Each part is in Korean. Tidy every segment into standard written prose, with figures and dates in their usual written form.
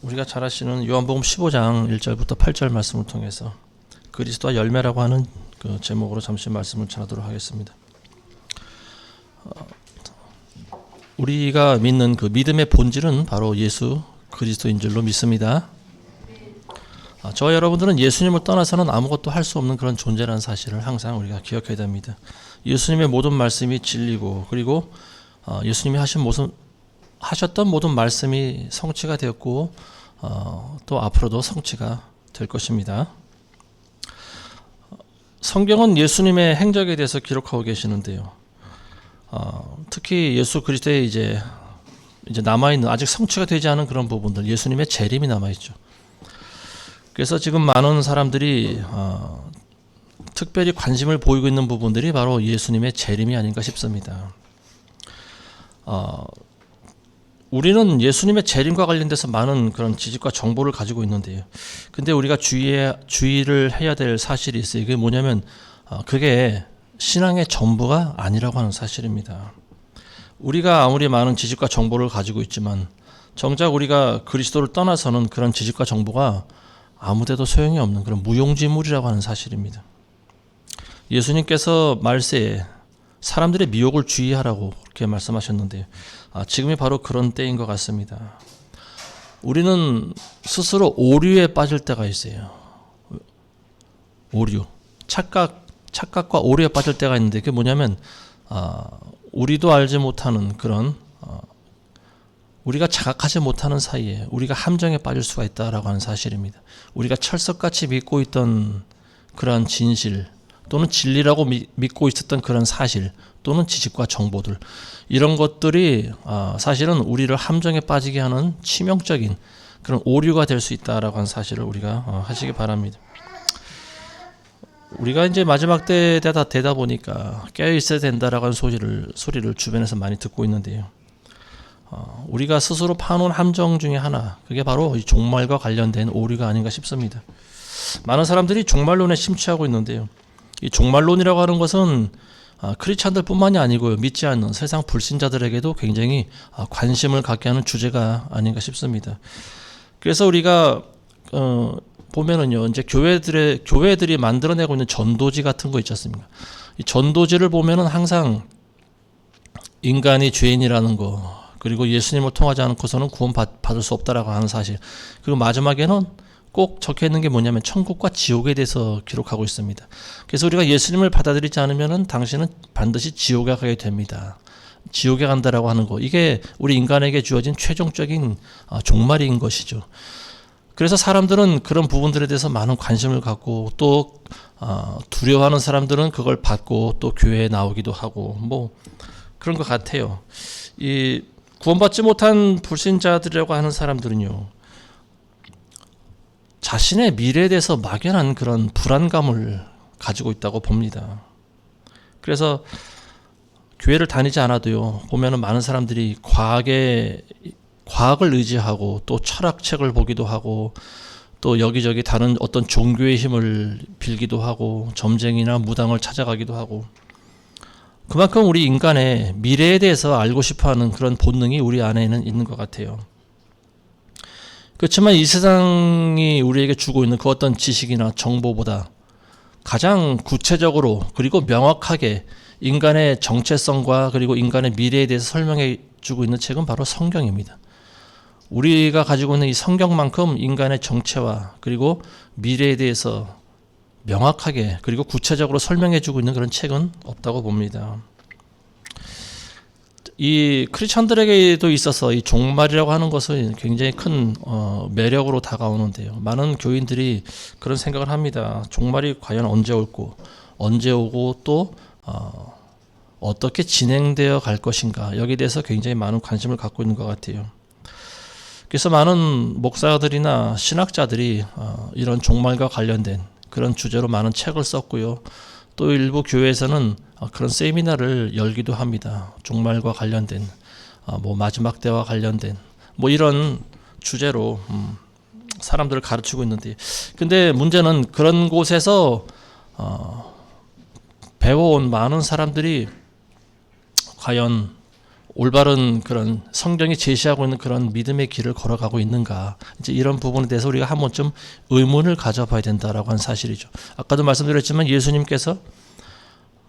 우리가 잘 아시는 요한복음 15장 1절부터 8절 말씀을 통해서 그리스도와 열매라고 하는 그 제목으로 잠시 말씀을 전하도록 하겠습니다. 우리가 믿는 그 믿음의 본질은 바로 예수 그리스도인 줄로 믿습니다. 저와 여러분들은 예수님을 떠나서는 아무것도 할 수 없는 그런 존재라는 사실을 항상 우리가 기억해야 됩니다. 예수님의 모든 말씀이 진리고, 그리고 예수님이 하셨던 모든 말씀이 성취가 되었고, 또 앞으로도 성취가 될 것입니다. 성경은 예수님의 행적에 대해서 기록하고 계시는데요. 특히 예수 그리스도의 이제 남아있는, 아직 성취가 되지 않은 그런 부분들, 예수님의 재림이 남아있죠. 그래서 지금 많은 사람들이 특별히 관심을 보이고 있는 부분들이 바로 예수님의 재림이 아닌가 싶습니다. 우리는 예수님의 재림과 관련돼서 많은 그런 지식과 정보를 가지고 있는데요. 근데 우리가 주의를 해야 될 사실이 있어요. 그게 뭐냐면 그게 신앙의 전부가 아니라고 하는 사실입니다. 우리가 아무리 많은 지식과 정보를 가지고 있지만 정작 우리가 그리스도를 떠나서는 그런 지식과 정보가 아무데도 소용이 없는 그런 무용지물이라고 하는 사실입니다. 예수님께서 말세에 사람들의 미혹을 주의하라고 그렇게 말씀하셨는데요. 지금이 바로 그런 때인 것 같습니다. 우리는 스스로 오류에 빠질 때가 있어요. 오류, 착각과 오류에 빠질 때가 있는데 그게 뭐냐면 우리도 알지 못하는 그런 우리가 자각하지 못하는 사이에 우리가 함정에 빠질 수가 있다라고 하는 사실입니다. 우리가 철석같이 믿고 있던 그러한 진실 또는 진리라고 믿고 있었던 그런 사실 또는 지식과 정보들, 이런 것들이 사실은 우리를 함정에 빠지게 하는 치명적인 그런 오류가 될 수 있다라고 하는 사실을 우리가 하시기 바랍니다. 우리가 이제 마지막 때 되다 보니까 깨어 있어야 된다라고 하는 소리를 주변에서 많이 듣고 있는데요. 우리가 스스로 파놓은 함정 중에 하나, 그게 바로 이 종말과 관련된 오류가 아닌가 싶습니다. 많은 사람들이 종말론에 심취하고 있는데요. 이 종말론이라고 하는 것은 크리스찬들 뿐만이 아니고요, 믿지 않는 세상 불신자들에게도 굉장히 관심을 갖게 하는 주제가 아닌가 싶습니다. 그래서 우리가 보면은요, 이제 교회들이 만들어내고 있는 전도지 같은 거 있지 않습니까? 이 전도지를 보면은 항상 인간이 죄인이라는 거, 그리고 예수님을 통하지 않고서는 구원받을 수 없다라고 하는 사실, 그리고 마지막에는 꼭 적혀 있는 게 뭐냐면 천국과 지옥에 대해서 기록하고 있습니다. 그래서 우리가 예수님을 받아들이지 않으면은 당신은 반드시 지옥에 가게 됩니다. 지옥에 간다라고 하는 거, 이게 우리 인간에게 주어진 최종적인 종말인 것이죠. 그래서 사람들은 그런 부분들에 대해서 많은 관심을 갖고, 또 두려워하는 사람들은 그걸 받고 또 교회에 나오기도 하고 뭐 그런 것 같아요. 이 구원받지 못한 불신자들이라고 하는 사람들은요, 자신의 미래에 대해서 막연한 그런 불안감을 가지고 있다고 봅니다. 그래서 교회를 다니지 않아도요, 보면은 많은 사람들이 과학을 의지하고 또 철학책을 보기도 하고 또 여기저기 다른 어떤 종교의 힘을 빌기도 하고 점쟁이나 무당을 찾아가기도 하고, 그만큼 우리 인간의 미래에 대해서 알고 싶어하는 그런 본능이 우리 안에는 있는 것 같아요. 그렇지만 이 세상이 우리에게 주고 있는 그 어떤 지식이나 정보보다 가장 구체적으로 그리고 명확하게 인간의 정체성과 그리고 인간의 미래에 대해서 설명해 주고 있는 책은 바로 성경입니다. 우리가 가지고 있는 이 성경만큼 인간의 정체와 그리고 미래에 대해서 명확하게 그리고 구체적으로 설명해 주고 있는 그런 책은 없다고 봅니다. 이 크리스천들에게도 있어서 이 종말이라고 하는 것은 굉장히 큰 매력으로 다가오는데요. 많은 교인들이 그런 생각을 합니다. 종말이 과연 언제 오고 또 어떻게 진행되어 갈 것인가, 여기에 대해서 굉장히 많은 관심을 갖고 있는 것 같아요. 그래서 많은 목사들이나 신학자들이 이런 종말과 관련된 그런 주제로 많은 책을 썼고요. 또 일부 교회에서는 그런 세미나를 열기도 합니다. 종말과 관련된, 뭐 마지막 때와 관련된 뭐 이런 주제로 사람들을 가르치고 있는데, 근데 문제는 그런 곳에서 배워온 많은 사람들이 과연 올바른 그런 성경이 제시하고 있는 그런 믿음의 길을 걸어가고 있는가, 이제 이런 부분에 대해서 우리가 한 번쯤 의문을 가져봐야 된다라고 하는 사실이죠. 아까도 말씀드렸지만 예수님께서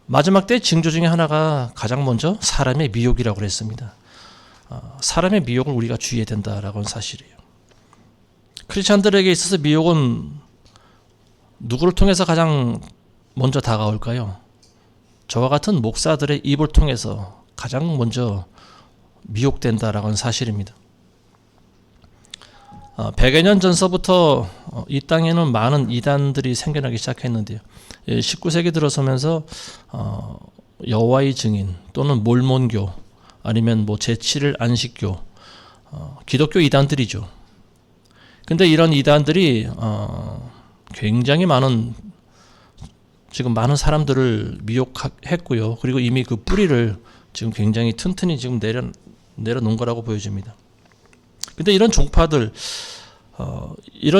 마지막 때 징조 중에 하나가 가장 먼저 사람의 미혹이라고 그랬습니다. 사람의 미혹을 우리가 주의해야 된다라고 하는 사실이에요. 크리스찬들에게 있어서 미혹은 누구를 통해서 가장 먼저 다가올까요? 저와 같은 목사들의 입을 통해서 가장 먼저 미혹된다라고 하는 사실입니다. 100여 년 전서부터 이 땅에는 많은 이단들이 생겨나기 시작했는데요. 19세기 들어서면서 여호와의 증인 또는 몰몬교 아니면 뭐 제7일 안식교, 기독교 이단들이죠. 근데 이런 이단들이 굉장히 지금 많은 사람들을 미혹했고요. 그리고 이미 그 뿌리를 지금 굉장히 튼튼히 지금 내려놓은 거라고 보여집니다. 근데 이런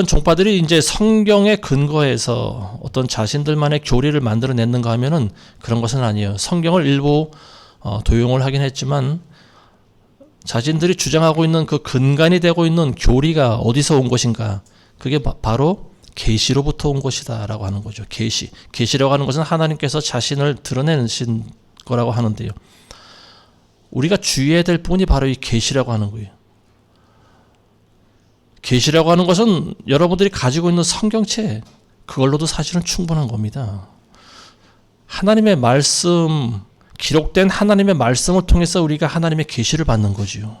종파들이 이제 성경에 근거해서 어떤 자신들만의 교리를 만들어냈는가 하면은 그런 것은 아니에요. 성경을 일부 도용을 하긴 했지만 자신들이 주장하고 있는 그 근간이 되고 있는 교리가 어디서 온 것인가? 그게 바로 계시로부터 온 것이다라고 하는 거죠. 계시라고 하는 것은 하나님께서 자신을 드러내신 거라고 하는데요. 우리가 주의해야 될 부분이 바로 이 계시라고 하는 거예요. 계시라고 하는 것은 여러분들이 가지고 있는 성경책, 그걸로도 사실은 충분한 겁니다. 하나님의 말씀, 기록된 하나님의 말씀을 통해서 우리가 하나님의 계시를 받는 거지요.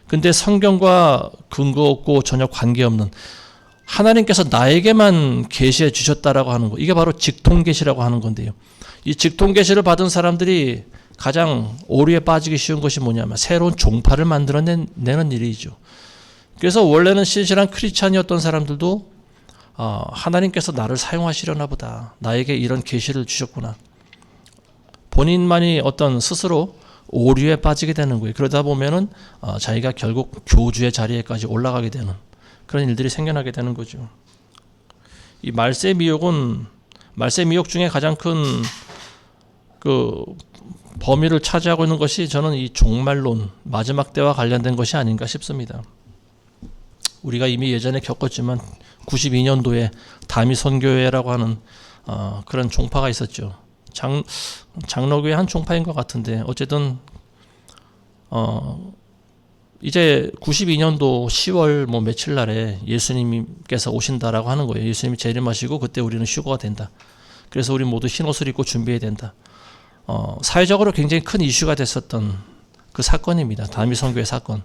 근데 성경과 근거 없고 전혀 관계없는 하나님께서 나에게만 계시해 주셨다라고 하는 거, 이게 바로 직통계시라고 하는 건데요. 이 직통계시를 받은 사람들이 가장 오류에 빠지기 쉬운 것이 뭐냐면 새로운 종파를 만들어내는 일이죠. 그래서 원래는 신실한 크리스찬이었던 사람들도 하나님께서 나를 사용하시려나 보다, 나에게 이런 계시를 주셨구나, 본인만이 어떤 스스로 오류에 빠지게 되는 거예요. 그러다 보면은 자기가 결국 교주의 자리에까지 올라가게 되는 그런 일들이 생겨나게 되는 거죠. 이 말세 미혹 중에 가장 큰 그 범위를 차지하고 있는 것이 저는 이 종말론, 마지막 때와 관련된 것이 아닌가 싶습니다. 우리가 이미 예전에 겪었지만 92년도에 다미 선교회라고 하는 그런 종파가 있었죠. 장로교의 한 종파인 것 같은데 어쨌든 이제 92년도 10월 뭐 며칠 날에 예수님께서 오신다라고 하는 거예요. 예수님이 재림하시고 그때 우리는 휴거가 된다. 그래서 우리 모두 흰 옷을 입고 준비해야 된다. 사회적으로 굉장히 큰 이슈가 됐었던 그 사건입니다. 다미 선교회 사건.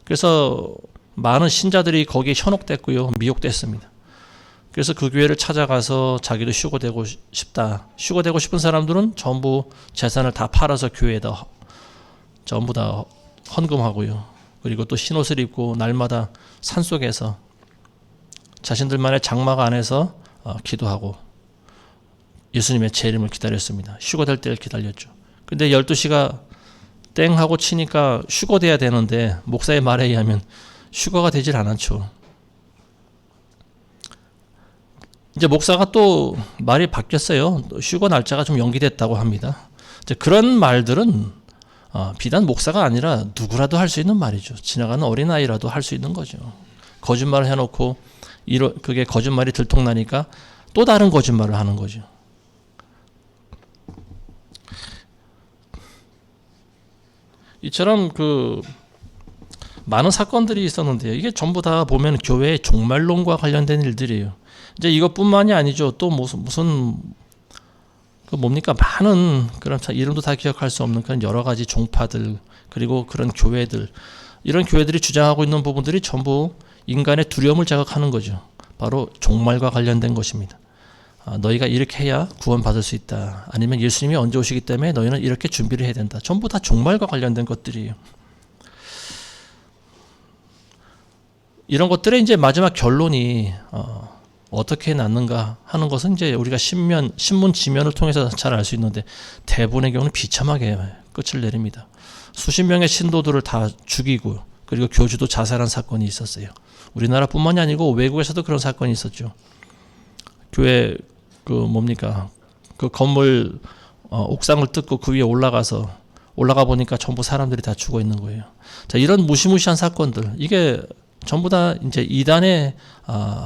그래서 많은 신자들이 거기에 현혹됐고요, 미혹됐습니다. 그래서 그 교회를 찾아가서 자기도 휴거되고 싶다. 휴거되고 싶은 사람들은 전부 재산을 다 팔아서 교회에다 전부 다 헌금하고요. 그리고 또 흰옷을 입고 날마다 산속에서 자신들만의 장막 안에서 기도하고 예수님의 재림을 기다렸습니다. 휴거될 때를 기다렸죠. 근데 12시가 땡 하고 치니까 휴거돼야 되는데 목사의 말에 의하면 휴거가 되질 않았죠. 이제 목사가 또 말이 바뀌었어요. 휴거 날짜가 좀 연기됐다고 합니다. 이제 그런 말들은 비단 목사가 아니라 누구라도 할 수 있는 말이죠. 지나가는 어린아이라도 할 수 있는 거죠. 거짓말을 해놓고 그게 거짓말이 들통나니까 또 다른 거짓말을 하는 거죠. 이처럼 많은 사건들이 있었는데요. 이게 전부 다 보면 교회의 종말론과 관련된 일들이에요. 이제 이것뿐만이 아니죠. 또 무슨 뭡니까? 많은 그런 이름도 다 기억할 수 없는 그런 여러 가지 종파들, 그리고 그런 교회들, 이런 교회들이 주장하고 있는 부분들이 전부 인간의 두려움을 자극하는 거죠. 바로 종말과 관련된 것입니다. 너희가 이렇게 해야 구원받을 수 있다. 아니면 예수님이 언제 오시기 때문에 너희는 이렇게 준비를 해야 된다. 전부 다 종말과 관련된 것들이에요. 이런 것들의 이제 마지막 결론이 어떻게 났는가 하는 것은 이제 우리가 신문 지면을 통해서 잘 알 수 있는데 대부분의 경우는 비참하게 끝을 내립니다. 수십 명의 신도들을 다 죽이고 그리고 교주도 자살한 사건이 있었어요. 우리나라뿐만이 아니고 외국에서도 그런 사건이 있었죠. 교회 그 건물 옥상을 뜯고 그 위에 올라가서 올라가 보니까 전부 사람들이 다 죽어 있는 거예요. 자, 이런 무시무시한 사건들, 이게 전부 다 이제 이단의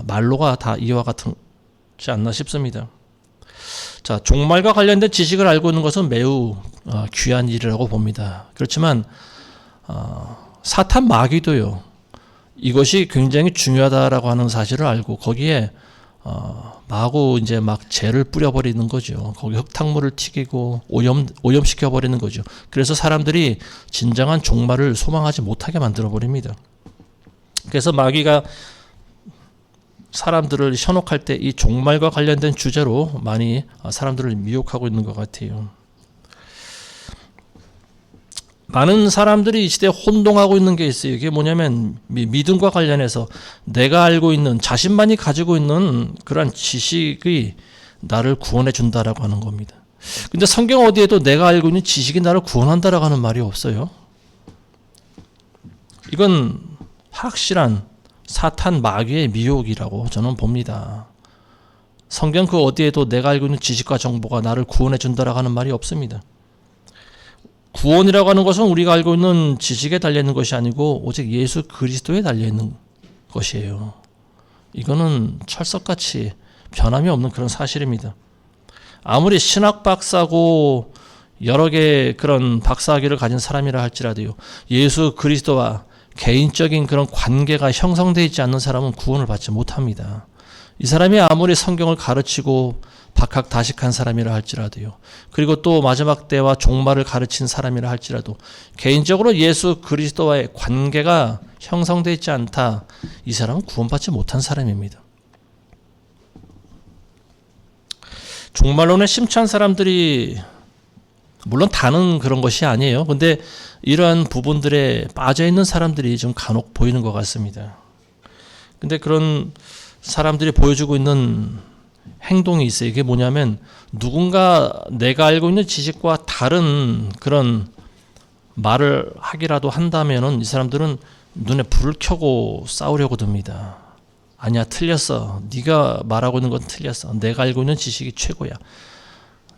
말로가 다 이와 같지 않나 싶습니다. 자, 종말과 관련된 지식을 알고 있는 것은 매우 귀한 일이라고 봅니다. 그렇지만 사탄 마귀도요, 이것이 굉장히 중요하다라고 하는 사실을 알고 거기에 마구 이제 막 재를 뿌려버리는 거죠. 거기 흙탕물을 튀기고 오염시켜 버리는 거죠. 그래서 사람들이 진정한 종말을 소망하지 못하게 만들어 버립니다. 그래서 마귀가 사람들을 현혹할 때 이 종말과 관련된 주제로 많이 사람들을 미혹하고 있는 것 같아요. 많은 사람들이 이 시대에 혼동하고 있는 게 있어요. 이게 뭐냐면 믿음과 관련해서 내가 알고 있는, 자신만이 가지고 있는 그러한 지식이 나를 구원해 준다라고 하는 겁니다. 근데 성경 어디에도 내가 알고 있는 지식이 나를 구원한다라고 하는 말이 없어요. 이건 확실한 사탄 마귀의 미혹이라고 저는 봅니다. 성경 그 어디에도 내가 알고 있는 지식과 정보가 나를 구원해 준다라고 하는 말이 없습니다. 구원이라고 하는 것은 우리가 알고 있는 지식에 달려있는 것이 아니고 오직 예수 그리스도에 달려있는 것이에요. 이거는 철석같이 변함이 없는 그런 사실입니다. 아무리 신학 박사고 여러 개의 그런 박사학위를 가진 사람이라 할지라도요, 예수 그리스도와 개인적인 그런 관계가 형성되어 있지 않는 사람은 구원을 받지 못합니다. 이 사람이 아무리 성경을 가르치고 박학다식한 사람이라 할지라도요, 그리고 또 마지막 때와 종말을 가르친 사람이라 할지라도 개인적으로 예수 그리스도와의 관계가 형성되어 있지 않다, 이 사람은 구원받지 못한 사람입니다. 종말론에 심취한 사람들이 물론 다는 그런 것이 아니에요. 근데 이러한 부분들에 빠져 있는 사람들이 좀 간혹 보이는 것 같습니다. 근데 그런 사람들이 보여주고 있는 행동이 있어요. 이게 뭐냐면 누군가 내가 알고 있는 지식과 다른 그런 말을 하기라도 한다면은 이 사람들은 눈에 불을 켜고 싸우려고 듭니다. 아니야, 틀렸어. 네가 말하고 있는 건 틀렸어. 내가 알고 있는 지식이 최고야.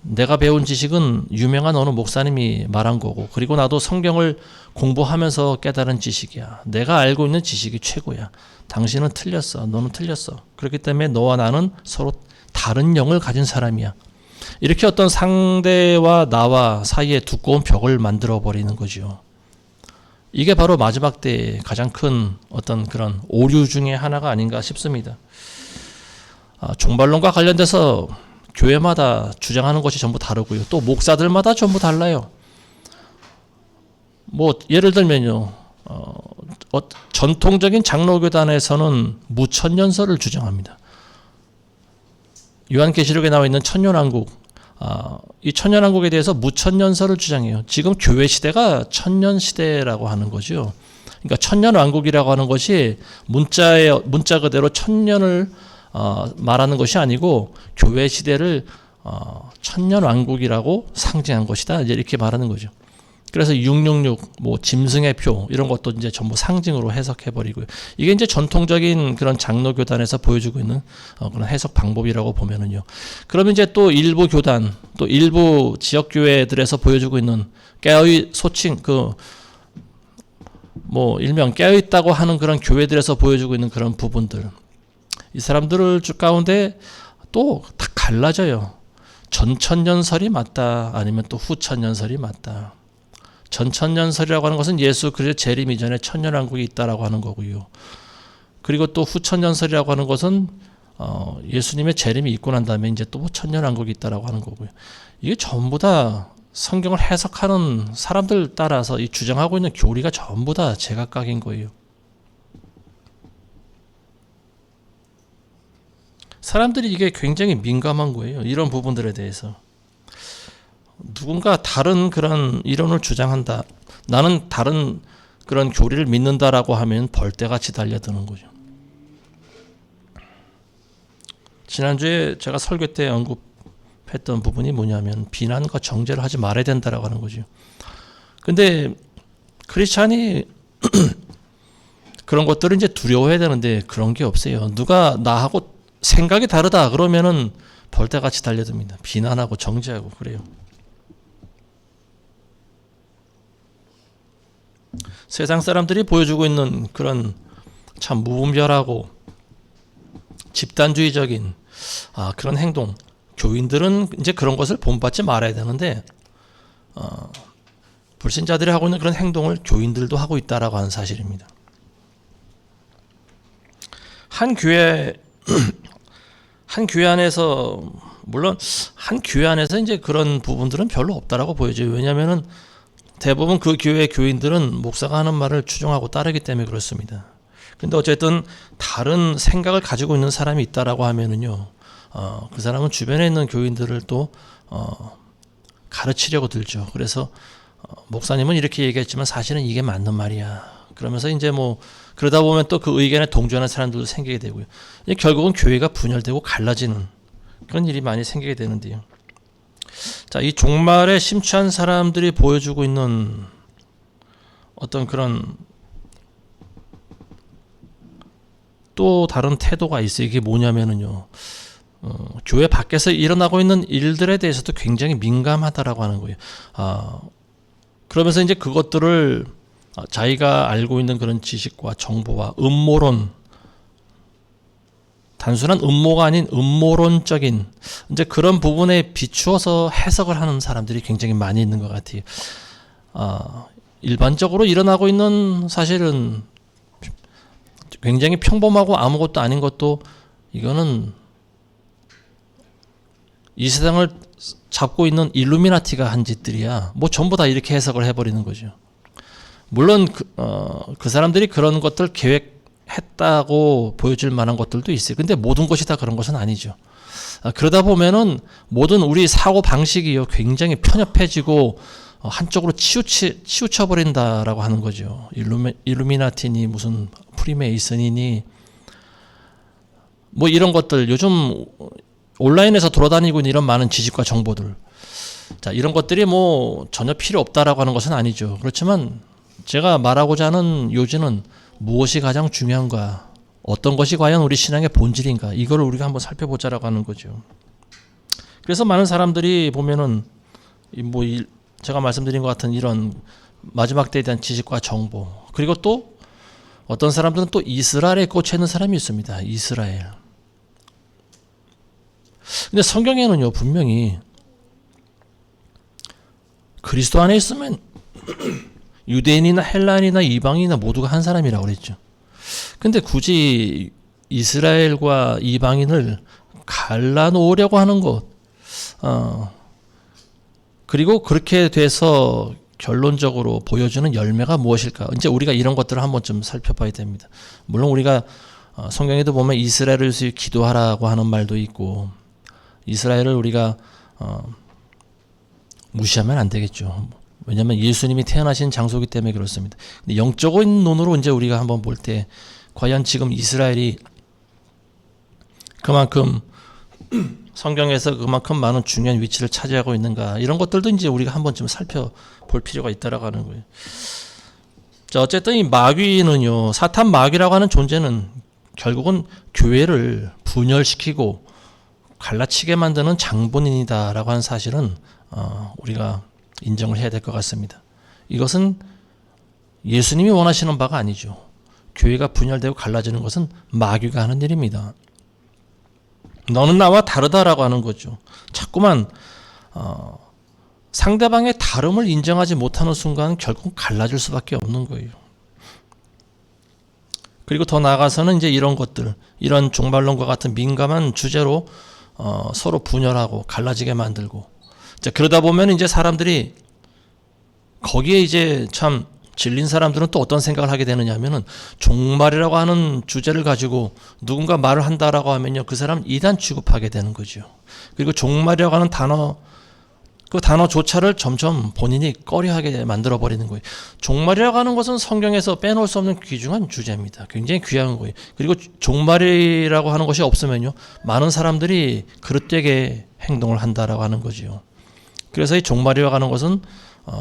내가 배운 지식은 유명한 어느 목사님이 말한 거고, 그리고 나도 성경을 공부하면서 깨달은 지식이야. 내가 알고 있는 지식이 최고야. 당신은 틀렸어. 너는 틀렸어. 그렇기 때문에 너와 나는 서로 다른 영을 가진 사람이야. 이렇게 어떤 상대와 나와 사이에 두꺼운 벽을 만들어 버리는 거죠. 이게 바로 마지막 때의 가장 큰 어떤 그런 오류 중에 하나가 아닌가 싶습니다. 종말론과 관련돼서 교회마다 주장하는 것이 전부 다르고요. 또 목사들마다 전부 달라요. 뭐 예를 들면요, 전통적인 장로교단에서는 무천년설을 주장합니다. 요한계시록에 나와 있는 천년왕국, 이 천년왕국에 대해서 무천년설을 주장해요. 지금 교회 시대가 천년시대라고 하는 거죠. 그러니까 천년왕국이라고 하는 것이 문자 그대로 천년을 말하는 것이 아니고 교회 시대를 천년왕국이라고 상징한 것이다, 이제 이렇게 말하는 거죠. 그래서 666, 뭐 짐승의 표, 이런 것도 이제 전부 상징으로 해석해 버리고요. 이게 이제 전통적인 그런 장로교단에서 보여주고 있는 그런 해석 방법이라고 보면은요. 그러면 이제 또 일부 교단, 또 일부 지역 교회들에서 보여주고 있는 깨어있 소칭, 뭐 일명 깨어있다고 하는 그런 교회들에서 보여주고 있는 그런 부분들, 이 사람들을 쭉 가운데 또 다 갈라져요. 전천년설이 맞다, 아니면 또 후천년설이 맞다. 전천년설이라고 하는 것은 예수 그리스도의 재림 이전에 천년왕국이 있다라고 하는 거고요. 그리고 또 후천년설이라고 하는 것은 예수님의 재림이 있고 난 다음에 이제 또 천년왕국이 있다라고 하는 거고요. 이게 전부 다 성경을 해석하는 사람들 따라서 이 주장하고 있는 교리가 전부 다 제각각인 거예요. 사람들이 이게 굉장히 민감한 거예요. 이런 부분들에 대해서. 누군가 다른 그런 이론을 주장한다, 나는 다른 그런 교리를 믿는다라고 하면 벌떼같이 달려드는 거죠. 지난주에 제가 설교 때 언급했던 부분이 뭐냐면 비난과 정죄를 하지 말아야 된다라고 하는 거죠. 근데 크리스찬이 그런 것들을 이제 두려워해야 되는데 그런 게 없어요. 누가 나하고 생각이 다르다 그러면은 벌떼같이 달려듭니다. 비난하고 정죄하고 그래요. 세상 사람들이 보여주고 있는 그런 참 무분별하고 집단주의적인 그런 행동, 교인들은 이제 그런 것을 본받지 말아야 되는데 불신자들이 하고 있는 그런 행동을 교인들도 하고 있다라고 하는 사실입니다. 한 교회 안에서, 물론 한 교회 안에서 이제 그런 부분들은 별로 없다라고 보여져요. 왜냐하면은 대부분 그 교회 교인들은 목사가 하는 말을 추종하고 따르기 때문에 그렇습니다. 근데 어쨌든 다른 생각을 가지고 있는 사람이 있다라고 하면은요, 그 사람은 주변에 있는 교인들을 또 가르치려고 들죠. 그래서 목사님은 이렇게 얘기했지만 사실은 이게 맞는 말이야. 그러면서 이제 뭐 그러다 보면 또 그 의견에 동조하는 사람들도 생기게 되고요. 결국은 교회가 분열되고 갈라지는 그런 일이 많이 생기게 되는데요. 자, 이 종말에 심취한 사람들이 보여주고 있는 어떤 그런 또 다른 태도가 있어요. 이게 뭐냐면은요, 교회 밖에서 일어나고 있는 일들에 대해서도 굉장히 민감하다라고 하는 거예요. 그러면서 이제 그것들을 자기가 알고 있는 그런 지식과 정보와 음모론, 단순한 음모가 아닌 음모론적인 이제 그런 부분에 비추어서 해석을 하는 사람들이 굉장히 많이 있는 것 같아요. 일반적으로 일어나고 있는 사실은 굉장히 평범하고 아무것도 아닌 것도 이거는 이 세상을 잡고 있는 일루미나티가 한 짓들이야. 뭐 전부 다 이렇게 해석을 해버리는 거죠. 물론 그 사람들이 그런 것들 계획했다고 보여줄 만한 것들도 있어요. 근데 모든 것이 다 그런 것은 아니죠. 그러다 보면은 모든 우리 사고 방식이요 굉장히 편협해지고 한쪽으로 치우쳐 버린다라고 하는 거죠. 일루미나티니 무슨 프리메이슨이니 뭐 이런 것들, 요즘 온라인에서 돌아다니고 있는 이런 많은 지식과 정보들, 자, 이런 것들이 뭐 전혀 필요 없다라고 하는 것은 아니죠. 그렇지만 제가 말하고자 하는 요지는 무엇이 가장 중요한가, 어떤 것이 과연 우리 신앙의 본질인가, 이걸 우리가 한번 살펴보자라고 하는 거죠. 그래서 많은 사람들이 보면은 뭐 제가 말씀드린 것 같은 이런 마지막 때에 대한 지식과 정보, 그리고 또 어떤 사람들은 또 이스라엘에 꽂혀 있는 사람이 있습니다. 이스라엘. 근데 성경에는요 분명히 그리스도 안에 있으면 유대인이나 헬라인이나 이방인이나 모두가 한 사람이라고 그랬죠. 근데 굳이 이스라엘과 이방인을 갈라놓으려고 하는 것, 그리고 그렇게 돼서 결론적으로 보여주는 열매가 무엇일까? 이제 우리가 이런 것들을 한번 좀 살펴봐야 됩니다. 물론 우리가 성경에도 보면 이스라엘을 위해서 기도하라고 하는 말도 있고, 이스라엘을 우리가 무시하면 안 되겠죠. 왜냐하면 예수님이 태어나신 장소이기 때문에 그렇습니다. 근데 영적인 눈으로 이제 우리가 한번 볼 때 과연 지금 이스라엘이 그만큼 성경에서 그만큼 많은 중요한 위치를 차지하고 있는가, 이런 것들도 이제 우리가 한번 좀 살펴볼 필요가 있다라고 하는 거예요. 자, 어쨌든 이 마귀는요, 사탄 마귀라고 하는 존재는 결국은 교회를 분열시키고 갈라치게 만드는 장본인이다라고 하는 사실은 우리가 인정을 해야 될 것 같습니다. 이것은 예수님이 원하시는 바가 아니죠. 교회가 분열되고 갈라지는 것은 마귀가 하는 일입니다. 너는 나와 다르다라고 하는 거죠. 자꾸만 상대방의 다름을 인정하지 못하는 순간 결국 갈라질 수밖에 없는 거예요. 그리고 더 나아가서는 이제 이런 것들, 이런 종말론과 같은 민감한 주제로 서로 분열하고 갈라지게 만들고, 자, 그러다 보면 이제 사람들이 거기에 이제 참 질린 사람들은 또 어떤 생각을 하게 되느냐 하면은, 종말이라고 하는 주제를 가지고 누군가 말을 한다라고 하면요, 그 사람 이단 취급하게 되는 거죠. 그리고 종말이라고 하는 단어, 그 단어조차를 점점 본인이 꺼려하게 만들어 버리는 거예요. 종말이라고 하는 것은 성경에서 빼놓을 수 없는 귀중한 주제입니다. 굉장히 귀한 거예요. 그리고 종말이라고 하는 것이 없으면요, 많은 사람들이 그릇되게 행동을 한다라고 하는 거죠. 그래서 이 종말이라고 하는 것은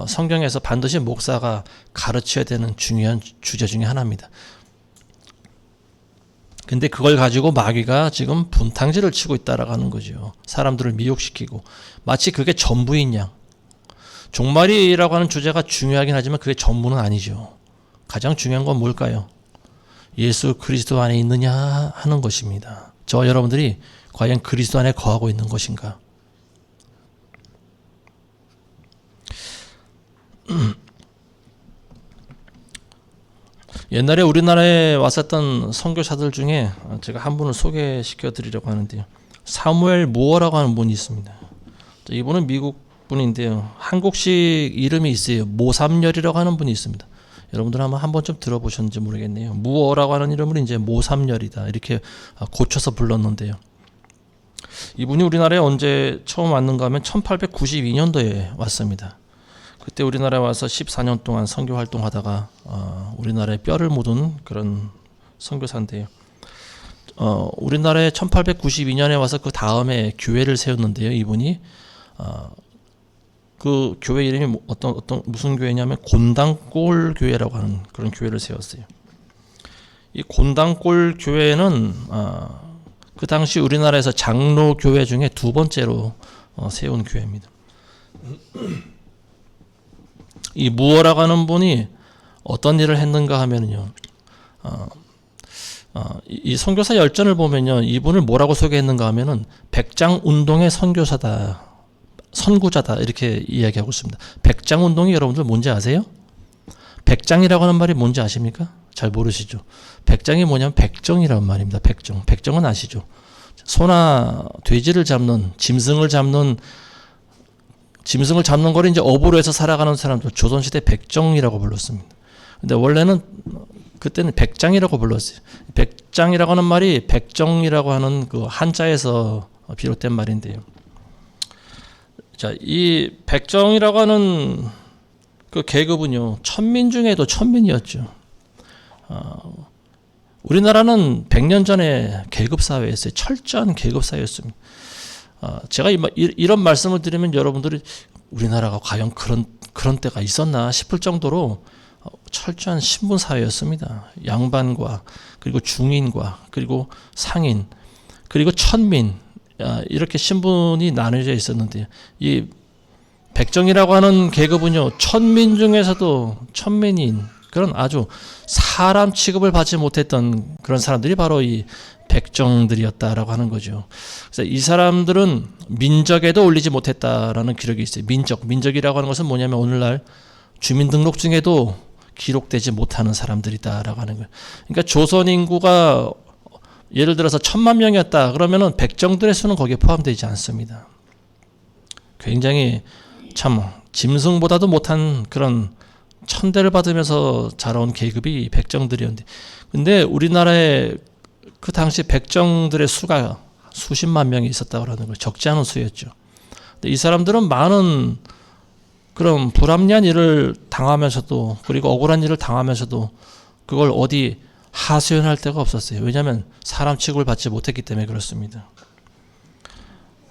성경에서 반드시 목사가 가르쳐야 되는 중요한 주제 중에 하나입니다. 근데 그걸 가지고 마귀가 지금 분탕질을 치고 있다라고 하는 거죠. 사람들을 미혹시키고 마치 그게 전부인 양. 종말이라고 하는 주제가 중요하긴 하지만 그게 전부는 아니죠. 가장 중요한 건 뭘까요? 예수 그리스도 안에 있느냐 하는 것입니다. 저와 여러분들이 과연 그리스도 안에 거하고 있는 것인가? 옛날에 우리나라에 왔었던 선교사들 중에 제가 한 분을 소개시켜 드리려고 하는데요. 사무엘 무어라고 하는 분이 있습니다. 이분은 미국 분인데요. 한국식 이름이 있어요. 모삼열이라고 하는 분이 있습니다. 여러분들 아마 한 번쯤 들어보셨는지 모르겠네요. 무어라고 하는 이름을 이제 모삼열이다 이렇게 고쳐서 불렀는데요. 이분이 우리나라에 언제 처음 왔는가 하면 1892년도에 왔습니다. 그때 우리나라에 와서 14년 동안 선교 활동하다가 우리나라에 뼈를 묻은 그런 선교사인데요. 우리나라에 1892년에 와서 그 다음에 교회를 세웠는데요. 이분이 그 교회 이름이 무슨 교회냐면 곤당골 교회라고 하는 그런 교회를 세웠어요. 이 곤당골 교회는 그 당시 우리나라에서 장로 교회 중에 두 번째로 세운 교회입니다. 이 무어라고 하는 분이 어떤 일을 했는가 하면요. 이 선교사 열전을 보면요. 이분을 뭐라고 소개했는가 하면은 백장 운동의 선교사다. 선구자다 이렇게 이야기하고 있습니다. 백장 운동이 여러분들 뭔지 아세요? 백장이라고 하는 말이 뭔지 아십니까? 잘 모르시죠? 백장이 뭐냐면 백정이라는 말입니다. 백정. 백정은 아시죠? 소나 돼지를 잡는 짐승을 잡는 걸 이제 업으로 해서 살아가는 사람들 조선시대 백정이라고 불렀습니다. 근데 원래는 그때는 백장이라고 불렀어요. 백장이라고 하는 말이 백정이라고 하는 그 한자에서 비롯된 말인데요. 자, 이 백정이라고 하는 그 계급은요, 천민 중에도 천민이었죠. 우리나라는 100년 전에 계급사회였어요. 철저한 계급사회였습니다. 제가 이런 말씀을 드리면 여러분들이 우리나라가 과연 그런 때가 있었나 싶을 정도로 철저한 신분사회였습니다. 양반과 그리고 중인과 그리고 상인 그리고 천민 이렇게 신분이 나눠져 있었는데 이 백정이라고 하는 계급은요 천민 중에서도 천민인 그런 아주 사람 취급을 받지 못했던 그런 사람들이 바로 이 백정들이었다라고 하는 거죠. 그래서 이 사람들은 민적에도 올리지 못했다라는 기록이 있어요. 민적이라고 하는 것은 뭐냐면 오늘날 주민등록증에도 기록되지 못하는 사람들이다라고 하는 거예요. 그러니까 조선 인구가 예를 들어서 1000만 명이었다 그러면은 백정들의 수는 거기에 포함되지 않습니다. 굉장히 참 짐승보다도 못한 그런 천대를 받으면서 자라온 계급이 백정들이었는데, 근데 우리나라에 그 당시 백정들의 수가 수십만 명이 있었다고 하는 거예요. 적지 않은 수였죠. 근데 이 사람들은 많은 그런 불합리한 일을 당하면서도 그리고 억울한 일을 당하면서도 그걸 어디 하소연할 데가 없었어요. 왜냐하면 사람 취급을 받지 못했기 때문에 그렇습니다.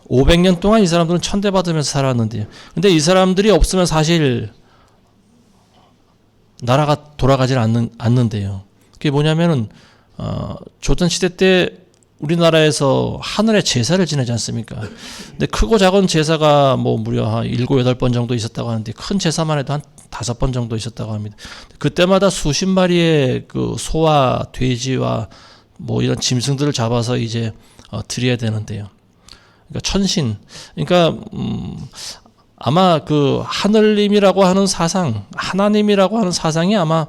500년 동안 이 사람들은 천대받으면서 살았는데요. 근데 이 사람들이 없으면 사실 나라가 돌아가질 않는데요. 그게 뭐냐면은 조선시대 때 우리나라에서 하늘에 제사를 지내지 않습니까? 근데 크고 작은 제사가 뭐 무려 한 7, 8번 정도 있었다고 하는데 큰 제사만 해도 한 5번 정도 있었다고 합니다. 그때마다 수십 마리의 그 소와 돼지와 뭐 이런 짐승들을 잡아서 이제 드려야 되는데요. 그러니까 천신. 그러니까 아마 그 하늘님이라고 하는 사상, 하나님이라고 하는 사상이 아마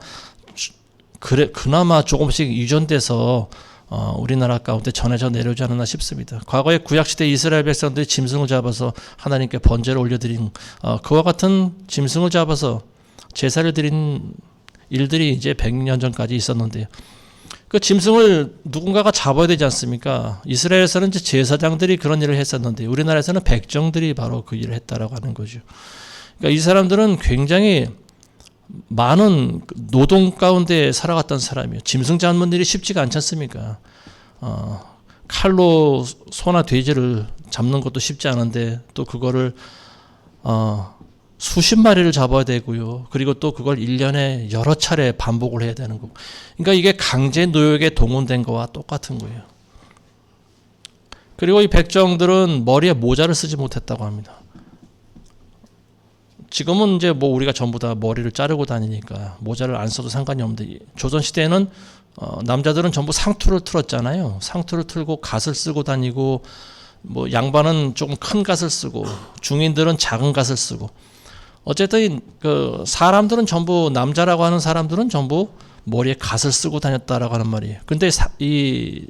그나마 조금씩 유전돼서 우리나라 가운데 전해져 내려오지 않았나 싶습니다. 과거에 구약시대 이스라엘 백성들이 짐승을 잡아서 하나님께 번제를 올려드린 그와 같은 짐승을 잡아서 제사를 드린 일들이 이제 100년 전까지 있었는데요. 그 짐승을 누군가가 잡아야 되지 않습니까? 이스라엘에서는 이제 제사장들이 그런 일을 했었는데 우리나라에서는 백정들이 바로 그 일을 했다라고 하는 거죠. 그러니까 이 사람들은 굉장히 많은 노동 가운데 살아갔던 사람이에요. 짐승 잡는 일이 쉽지가 않지 않습니까? 칼로 소나 돼지를 잡는 것도 쉽지 않은데 또 그거를 수십 마리를 잡아야 되고요. 그리고 또 그걸 1년에 여러 차례 반복을 해야 되는 거고. 그러니까 이게 강제 노역에 동원된 거와 똑같은 거예요. 그리고 이 백정들은 머리에 모자를 쓰지 못했다고 합니다. 지금은 이제 뭐 우리가 전부 다 머리를 자르고 다니니까 모자를 안 써도 상관이 없는데 조선 시대에는 남자들은 전부 상투를 틀었잖아요. 상투를 틀고 갓을 쓰고 다니고 뭐 양반은 조금 큰 갓을 쓰고 중인들은 작은 갓을 쓰고 어쨌든 그 사람들은 전부 남자라고 하는 사람들은 전부 머리에 갓을 쓰고 다녔다라고 하는 말이에요. 근데 이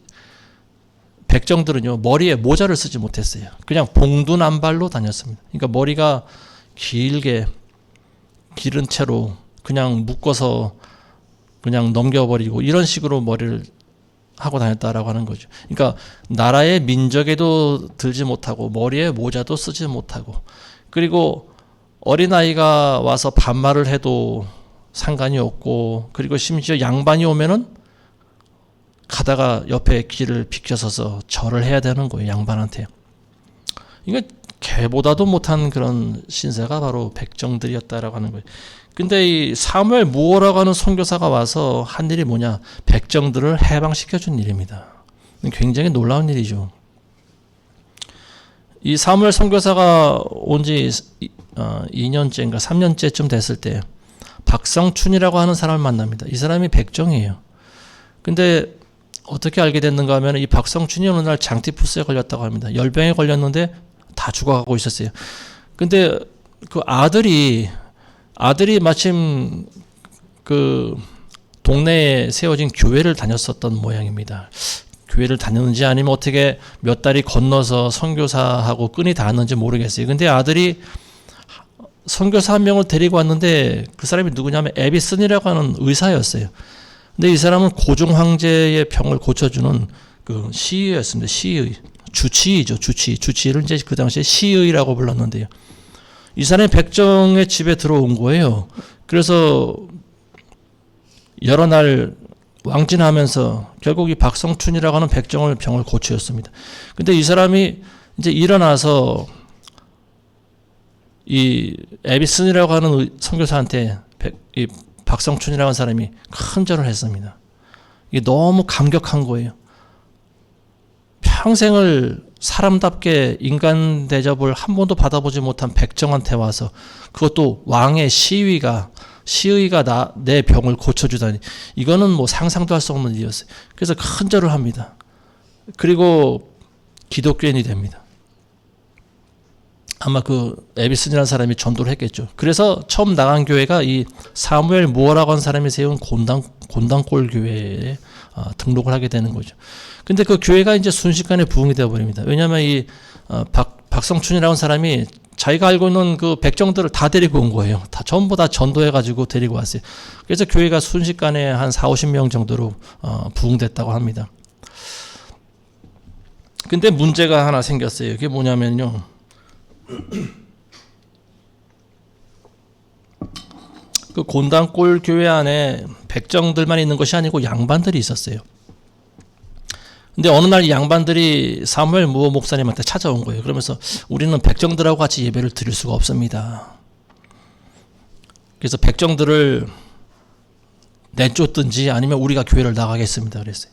백정들은요 머리에 모자를 쓰지 못했어요. 그냥 봉두남발로 다녔습니다. 그러니까 머리가 길게 기른 채로 그냥 묶어서 그냥 넘겨버리고 이런 식으로 머리를 하고 다녔다라고 하는 거죠. 그러니까 나라의 민족에도 들지 못하고 머리에 모자도 쓰지 못하고 그리고 어린아이가 와서 반말을 해도 상관이 없고 그리고 심지어 양반이 오면은 가다가 옆에 길을 비켜서서 절을 해야 되는 거예요. 양반한테. 이거 개보다도 못한 그런 신세가 바로 백정들이었다라고 하는 거예요. 근데 이 사무엘 무호라고 하는 선교사가 와서 한 일이 뭐냐? 백정들을 해방시켜 준 일입니다. 굉장히 놀라운 일이죠. 이 사무엘 선교사가 온 지 2년째인가 3년째쯤 됐을 때 박성춘이라고 하는 사람을 만납니다. 이 사람이 백정이에요. 근데 어떻게 알게 됐는가 하면 이 박성춘이 어느 날 장티푸스에 걸렸다고 합니다. 열병에 걸렸는데 다 죽어가고 있었어요. 근데 그 아들이 마침 그 동네에 세워진 교회를 다녔었던 모양입니다. 교회를 다녔는지 아니면 어떻게 몇 달이 건너서 선교사하고 끈이 닿았는지 모르겠어요. 근데 아들이 선교사 한 명을 데리고 왔는데 그 사람이 누구냐면 에비슨이라고 하는 의사였어요. 근데 이 사람은 고종 황제의 병을 고쳐주는 그 시의였습니다. 시의. 주치의죠. 주치의를 이제 그 당시에 시의라고 불렀는데요. 이 사람이 백정의 집에 들어온 거예요. 그래서 여러 날 왕진하면서 결국 이 박성춘이라고 하는 백정을 병을 고치었습니다. 근데 이 사람이 이제 일어나서 이 에비슨이라고 하는 선교사한테 이 박성춘이라고 하는 사람이 큰 절을 했습니다. 이게 너무 감격한 거예요. 평생을 사람답게 인간 대접을 한 번도 받아보지 못한 백정한테 와서 그것도 왕의 시의가 내 병을 고쳐주다니 이거는 뭐 상상도 할 수 없는 일이었어요. 그래서 큰 절을 합니다. 그리고 기독교인이 됩니다. 아마 그 에비슨이라는 사람이 전도를 했겠죠. 그래서 처음 나간 교회가 이 사무엘 무어라고 하는 사람이 세운 곤단골 교회에 등록을 하게 되는 거죠. 근데 그 교회가 이제 순식간에 부흥이 되어버립니다. 왜냐하면 이 박성춘이라는 사람이 자기가 알고 있는 그 백정들을 다 데리고 온 거예요. 전부 다 전도해가지고 데리고 왔어요. 그래서 교회가 순식간에 한 40-50명 정도로 부흥됐다고 합니다. 근데 문제가 하나 생겼어요. 그게 뭐냐면요. 그 곤단골 교회 안에 백정들만 있는 것이 아니고 양반들이 있었어요. 근데 어느 날 이 양반들이 사무엘 무호 목사님한테 찾아온 거예요. 그러면서 우리는 백정들하고 같이 예배를 드릴 수가 없습니다. 그래서 백정들을 내쫓든지 아니면 우리가 교회를 나가겠습니다. 그랬어요.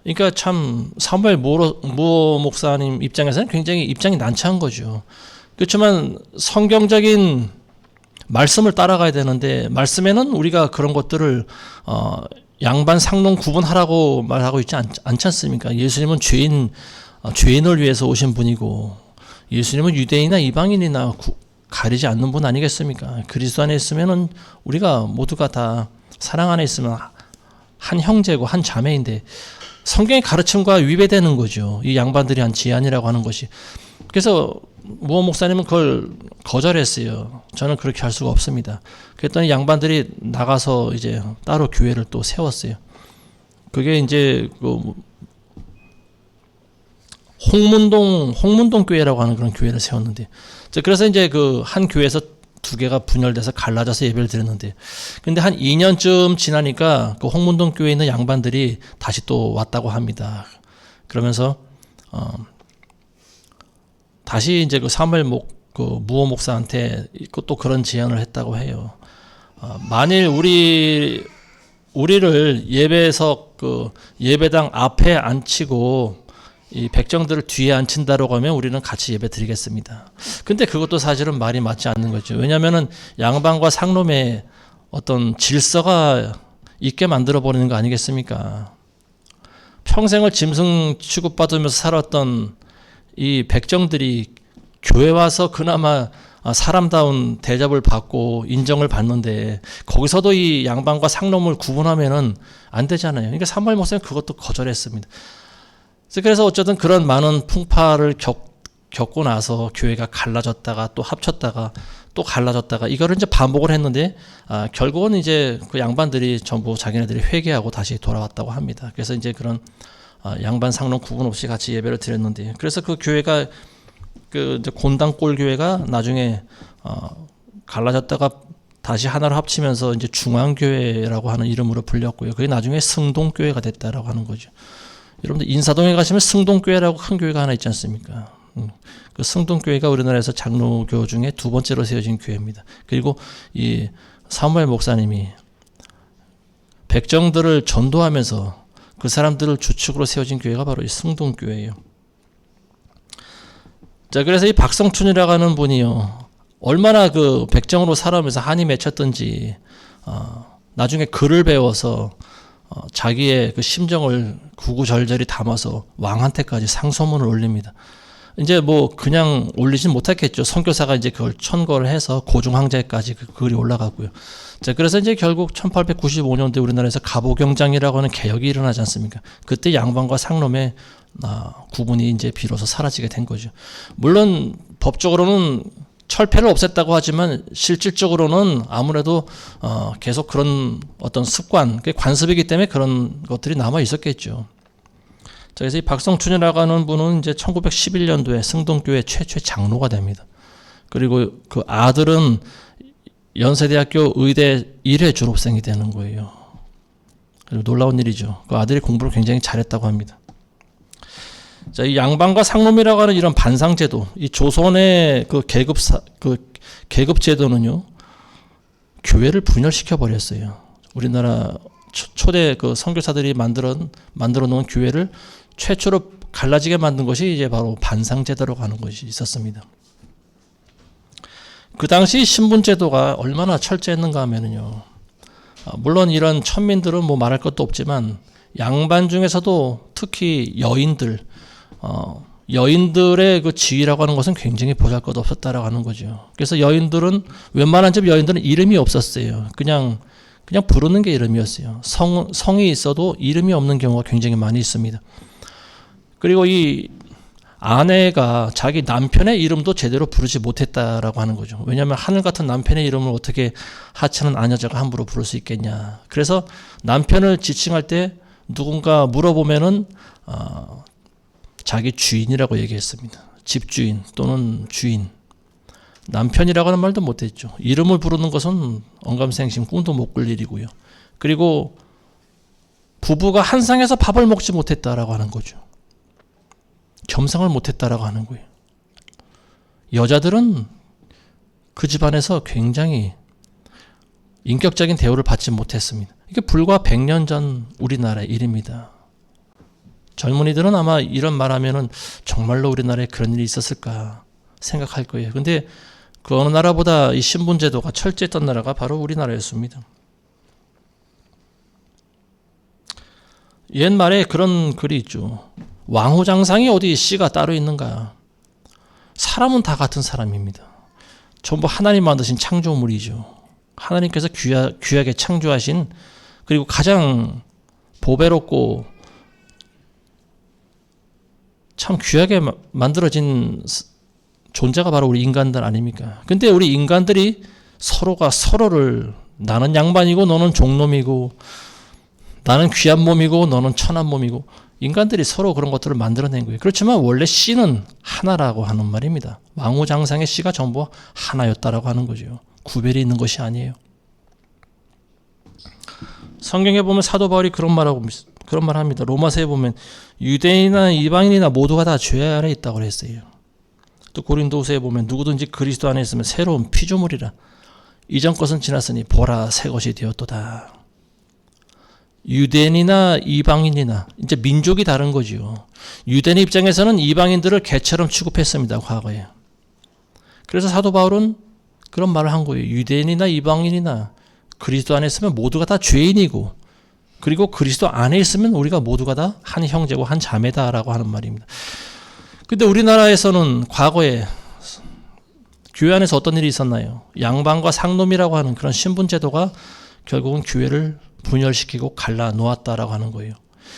그러니까 참 사무엘 무호 목사님 입장에서는 굉장히 입장이 난처한 거죠. 그렇지만 성경적인 말씀을 따라가야 되는데 말씀에는 우리가 그런 것들을 양반 상농 구분하라고 말하고 있지 않지 않습니까? 예수님은 죄인을 위해서 오신 분이고 예수님은 유대인이나 이방인이나 가리지 않는 분 아니겠습니까? 그리스도 안에 있으면은 우리가 모두가 다 사랑 안에 있으면 한 형제고 한 자매인데 성경의 가르침과 위배되는 거죠. 이 양반들이 한 제안이라고 하는 것이. 그래서 무호 목사님은 그걸 거절했어요. 저는 그렇게 할 수가 없습니다. 그랬더니 양반들이 나가서 이제 따로 교회를 또 세웠어요. 그게 이제 그 홍문동 교회라고 하는 그런 교회를 세웠는데, 그래서 이제 그 한 교회에서 두 개가 분열돼서 갈라져서 예배를 드렸는데, 근데 한 2년쯤 지나니까 그 홍문동 교회에 있는 양반들이 다시 또 왔다고 합니다. 그러면서 다시 이제 그 사무엘 무호 목사한테 또 그런 제안을 했다고 해요. 만일 우리를 예배석 그 예배당 앞에 앉히고 이 백정들을 뒤에 앉힌다라고 하면 우리는 같이 예배 드리겠습니다. 근데 그것도 사실은 말이 맞지 않는 거죠. 왜냐하면은 양반과 상놈의 어떤 질서가 있게 만들어 버리는 거 아니겠습니까? 평생을 짐승 취급받으면서 살았던 이 백정들이 교회 와서 그나마 사람다운 대접을 받고 인정을 받는데 거기서도 이 양반과 상놈을 구분하면은 안 되잖아요. 그러니까 사무엘 목사님 그것도 거절했습니다. 그래서 어쨌든 그런 많은 풍파를 겪고 나서 교회가 갈라졌다가 또 합쳤다가 또 갈라졌다가 이거를 이제 반복을 했는데 결국은 이제 그 양반들이 전부 자기네들이 회개하고 다시 돌아왔다고 합니다. 그래서 이제 그런 양반 상놈 구분 없이 같이 예배를 드렸는데 그래서 그 교회가 그 이제 곤당골 교회가 나중에 갈라졌다가 다시 하나로 합치면서 이제 중앙교회라고 하는 이름으로 불렸고요. 그게 나중에 승동교회가 됐다라고 하는 거죠. 여러분들 인사동에 가시면 승동교회라고 큰 교회가 하나 있지 않습니까? 그 승동교회가 우리나라에서 장로교 중에 두 번째로 세워진 교회입니다. 그리고 이 사무엘 목사님이 백정들을 전도하면서 그 사람들을 주축으로 세워진 교회가 바로 이 승동교회예요. 자, 그래서 이 박성춘이라고 하는 분이요, 얼마나 그 백정으로 살아오면서 한이 맺혔던지 나중에 글을 배워서 자기의 그 심정을 구구절절히 담아서 왕한테까지 상소문을 올립니다. 이제 뭐 그냥 올리진 못했겠죠. 선교사가 이제 그걸 천거를 해서 고중항제까지 그 글이 올라갔고요. 자, 그래서 이제 결국 1895년도에 우리나라에서 갑오경장이라고 하는 개혁이 일어나지 않습니까? 그때 양반과 상놈의 구분이 이제 비로소 사라지게 된 거죠. 물론 법적으로는 철폐를 없앴다고 하지만 실질적으로는 아무래도 계속 그런 어떤 습관, 관습이기 때문에 그런 것들이 남아 있었겠죠. 자, 그래서 이 박성춘이라고 하는 분은 이제 1911년도에 승동교회 최초의 장로가 됩니다. 그리고 그 아들은 연세대학교 의대 1회 졸업생이 되는 거예요. 그리고 놀라운 일이죠. 그 아들이 공부를 굉장히 잘했다고 합니다. 자, 이 양반과 상놈이라고 하는 이런 반상제도, 이 조선의 그 계급제도는요, 교회를 분열시켜 버렸어요. 우리나라 초대 그 선교사들이 만들어 놓은 교회를 최초로 갈라지게 만든 것이 이제 바로 반상제도라고 하는 것이 있었습니다. 그 당시 신분제도가 얼마나 철저했는가 하면은요, 물론 이런 천민들은 뭐 말할 것도 없지만 양반 중에서도 특히 여인들의 그 지위라고 하는 것은 굉장히 보잘것없었다라고 하는 거죠. 그래서 여인들은 웬만한 집 여인들은 이름이 없었어요. 그냥 부르는 게 이름이었어요. 성이 있어도 이름이 없는 경우가 굉장히 많이 있습니다. 그리고 이 아내가 자기 남편의 이름도 제대로 부르지 못했다라고 하는 거죠. 왜냐하면 하늘 같은 남편의 이름을 어떻게 하찮은 아녀자가 함부로 부를 수 있겠냐. 그래서 남편을 지칭할 때 누군가 물어보면은 자기 주인이라고 얘기했습니다. 집주인 또는 주인. 남편이라고 하는 말도 못했죠. 이름을 부르는 것은 언감생심 꿈도 못 꿀 일이고요. 그리고 부부가 한 상에서 밥을 먹지 못했다라고 하는 거죠. 겸상을 못했다라고 하는 거예요. 여자들은 그 집안에서 굉장히 인격적인 대우를 받지 못했습니다. 이게 불과 100년 전 우리나라의 일입니다. 젊은이들은 아마 이런 말하면은 정말로 우리나라에 그런 일이 있었을까 생각할 거예요. 근데 그 어느 나라보다 이 신분제도가 철저했던 나라가 바로 우리나라였습니다. 옛말에 그런 글이 있죠. 왕후장상이 어디 씨가 따로 있는가. 사람은 다 같은 사람입니다. 전부 하나님 만드신 창조물이죠. 하나님께서 귀하게 창조하신, 그리고 가장 보배롭고 참 귀하게 만들어진 존재가 바로 우리 인간들 아닙니까? 근데 우리 인간들이 서로가 서로를, 나는 양반이고 너는 종놈이고, 나는 귀한 몸이고 너는 천한 몸이고, 인간들이 서로 그런 것들을 만들어낸 거예요. 그렇지만 원래 씨는 하나라고 하는 말입니다. 왕후장상의 씨가 전부 하나였다라고 하는 거죠. 구별이 있는 것이 아니에요. 성경에 보면 사도 바울이 그런 말 합니다. 로마서에 보면 유대인이나 이방인이나 모두가 다 죄 아래 있다고 했어요. 또 고린도후서에 보면 누구든지 그리스도 안에 있으면 새로운 피조물이라. 이전 것은 지났으니 보라 새 것이 되었도다. 유대인이나 이방인이나 이제 민족이 다른 거죠. 유대인 입장에서는 이방인들을 개처럼 취급했습니다. 과거에. 그래서 사도 바울은 그런 말을 한 거예요. 유대인이나 이방인이나 그리스도 안에 있으면 모두가 다 죄인이고 그리고 그리스도 안에 있으면 우리가 모두가 다 한 형제고 한 자매다라고 하는 말입니다. 근데 우리나라에서는 과거에 교회 안에서 어떤 일이 있었나요? 양반과 상놈이라고 하는 그런 신분 제도가 결국은 교회를 분열시키고 갈라 놓았다라고 하는 거예요.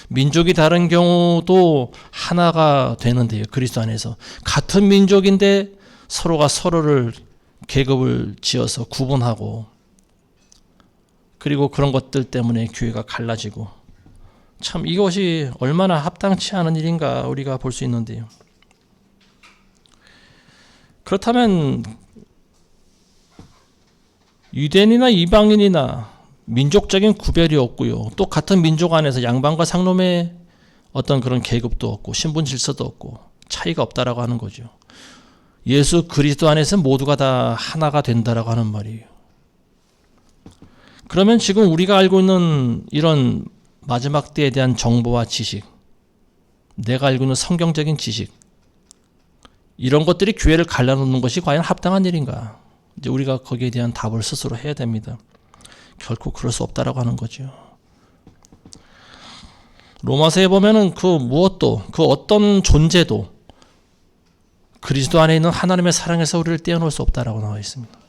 민족이 다른 경우도 하나가 되는데요. 그리스도 안에서 같은 민족인데 서로가 서로를 계급을 지어서 구분하고 그리고 그런 것들 때문에 교회가 갈라지고 참 이것이 얼마나 합당치 않은 일인가 우리가 볼 수 있는데요. 그렇다면 유대인이나 이방인이나 민족적인 구별이 없고요. 또 같은 민족 안에서 양반과 상놈의 어떤 그런 계급도 없고 신분 질서도 없고 차이가 없다라고 하는 거죠. 예수 그리스도 안에서 모두가 다 하나가 된다라고 하는 말이에요. 그러면 지금 우리가 알고 있는 이런 마지막 때에 대한 정보와 지식, 내가 알고 있는 성경적인 지식, 이런 것들이 교회를 갈라놓는 것이 과연 합당한 일인가? 이제 우리가 거기에 대한 답을 스스로 해야 됩니다. 결코 그럴 수 없다라고 하는 거죠. 로마서에 보면은 그 무엇도, 그 어떤 존재도 그리스도 안에 있는 하나님의 사랑에서 우리를 떼어놓을 수 없다라고 나와 있습니다.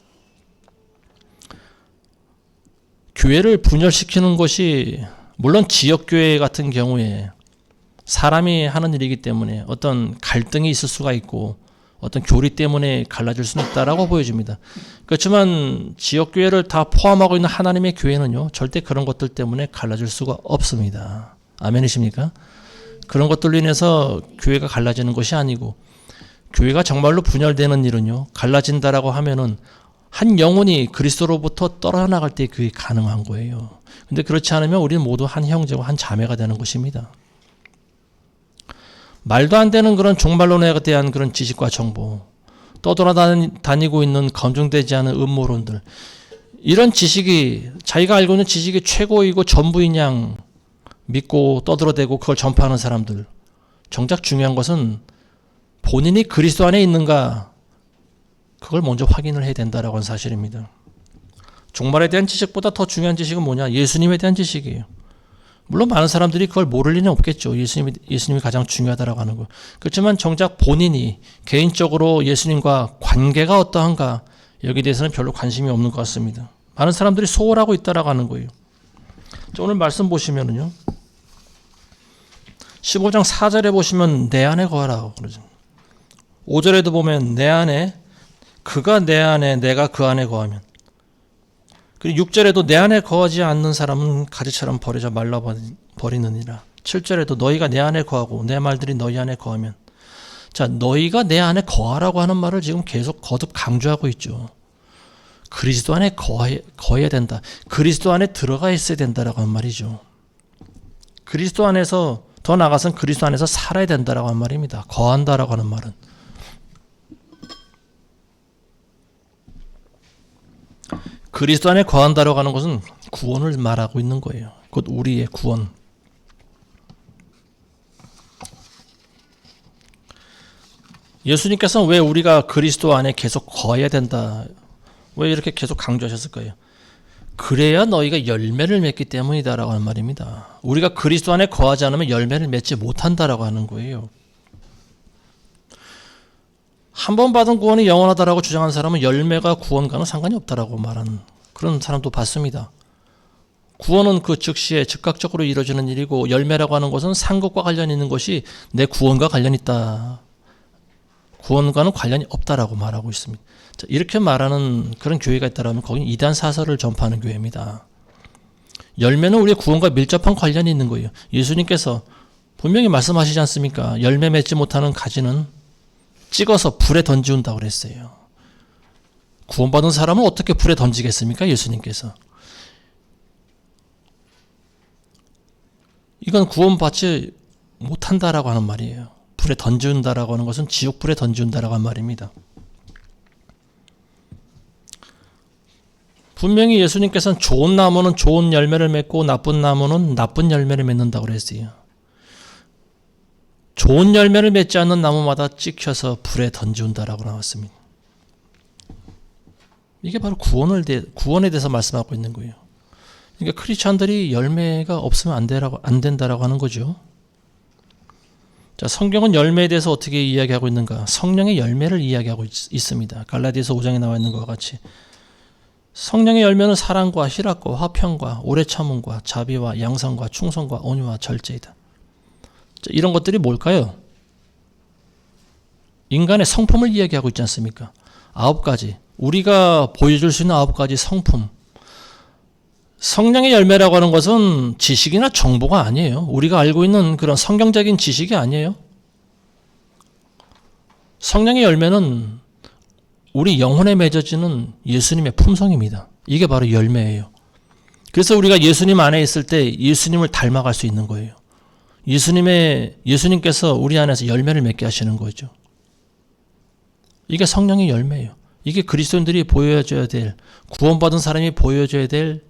교회를 분열시키는 것이 물론 지역교회 같은 경우에 사람이 하는 일이기 때문에 어떤 갈등이 있을 수가 있고 어떤 교리 때문에 갈라질 수는 있다라고 보여집니다. 그렇지만 지역교회를 다 포함하고 있는 하나님의 교회는요, 절대 그런 것들 때문에 갈라질 수가 없습니다. 아멘이십니까? 그런 것들로 인해서 교회가 갈라지는 것이 아니고 교회가 정말로 분열되는 일은요, 갈라진다라고 하면은 한 영혼이 그리스도로부터 떨어나갈 때 그게 가능한 거예요. 근데 그렇지 않으면 우리는 모두 한 형제고 한 자매가 되는 것입니다. 말도 안 되는 그런 종말론에 대한 그런 지식과 정보, 떠돌아다니고 있는 검증되지 않은 음모론들, 이런 지식이 자기가 알고 있는 지식이 최고이고 전부인 양 믿고 떠들어대고 그걸 전파하는 사람들, 정작 중요한 것은 본인이 그리스도 안에 있는가, 그걸 먼저 확인을 해야 된다라고 하는 사실입니다. 종말에 대한 지식보다 더 중요한 지식은 뭐냐? 예수님에 대한 지식이에요. 물론 많은 사람들이 그걸 모를 리는 없겠죠. 예수님이 가장 중요하다라고 하는 거. 그렇지만 정작 본인이 개인적으로 예수님과 관계가 어떠한가, 여기에 대해서는 별로 관심이 없는 것 같습니다. 많은 사람들이 소홀하고 있다라고 하는 거예요. 오늘 말씀 보시면은요, 15장 4절에 보시면 내 안에 거하라고 그러죠. 5절에도 보면 내 안에, 그가 내 안에 내가 그 안에 거하면, 그리고 6절에도 내 안에 거하지 않는 사람은 가지처럼 버려져 말라버리느니라. 7절에도 너희가 내 안에 거하고 내 말들이 너희 안에 거하면, 자, 너희가 내 안에 거하라고 하는 말을 지금 계속 거듭 강조하고 있죠. 그리스도 안에 거해야 된다. 그리스도 안에 들어가 있어야 된다라고 하는 말이죠. 그리스도 안에서, 더 나아가서는 그리스도 안에서 살아야 된다라고 하는 말입니다. 거한다라고 하는 말은. 그리스도 안에 거한다라고 하는 것은 구원을 말하고 있는 거예요. 곧 우리의 구원. 예수님께서는 왜 우리가 그리스도 안에 계속 거해야 된다, 왜 이렇게 계속 강조하셨을 거예요? 그래야 너희가 열매를 맺기 때문이다라고 하는 말입니다. 우리가 그리스도 안에 거하지 않으면 열매를 맺지 못한다라고 하는 거예요. 한 번 받은 구원이 영원하다라고 주장하는 사람은 열매가 구원과는 상관이 없다라고 말하는 그런 사람도 봤습니다. 구원은 그 즉시에 즉각적으로 이루어지는 일이고, 열매라고 하는 것은 상급과 관련 있는 것이 내 구원과 관련 있다, 구원과는 관련이 없다라고 말하고 있습니다. 자, 이렇게 말하는 그런 교회가 있다면 거긴 이단 사설을 전파하는 교회입니다. 열매는 우리의 구원과 밀접한 관련이 있는 거예요. 예수님께서 분명히 말씀하시지 않습니까? 열매 맺지 못하는 가지는 찍어서 불에 던지운다고 그랬어요. 구원받은 사람은 어떻게 불에 던지겠습니까? 예수님께서. 이건 구원받지 못한다라고 하는 말이에요. 불에 던지운다라고 하는 것은 지옥불에 던지운다라고 하는 말입니다. 분명히 예수님께서는 좋은 나무는 좋은 열매를 맺고 나쁜 나무는 나쁜 열매를 맺는다고 그랬어요. 좋은 열매를 맺지 않는 나무마다 찍혀서 불에 던지운다라고 나왔습니다. 이게 바로 구원에 대해서 말씀하고 있는 거예요. 그러니까 크리스찬들이 열매가 없으면 안 된다라고 하는 거죠. 자, 성경은 열매에 대해서 어떻게 이야기하고 있는가? 성령의 열매를 이야기하고 있습니다. 갈라디아서 5장에 나와 있는 것과 같이 성령의 열매는 사랑과 희락과 화평과 오래 참음과 자비와 양선과 충성과 온유와 절제이다. 자, 이런 것들이 뭘까요? 인간의 성품을 이야기하고 있지 않습니까? 9가지. 우리가 보여줄 수 있는 9가지 성품. 성령의 열매라고 하는 것은 지식이나 정보가 아니에요. 우리가 알고 있는 그런 성경적인 지식이 아니에요. 성령의 열매는 우리 영혼에 맺어지는 예수님의 품성입니다. 이게 바로 열매예요. 그래서 우리가 예수님 안에 있을 때 예수님을 닮아갈 수 있는 거예요. 예수님께서 우리 안에서 열매를 맺게 하시는 거죠. 이게 성령의 열매예요. 이게 그리스도인들이 보여줘야 될, 구원받은 사람이 보여줘야 될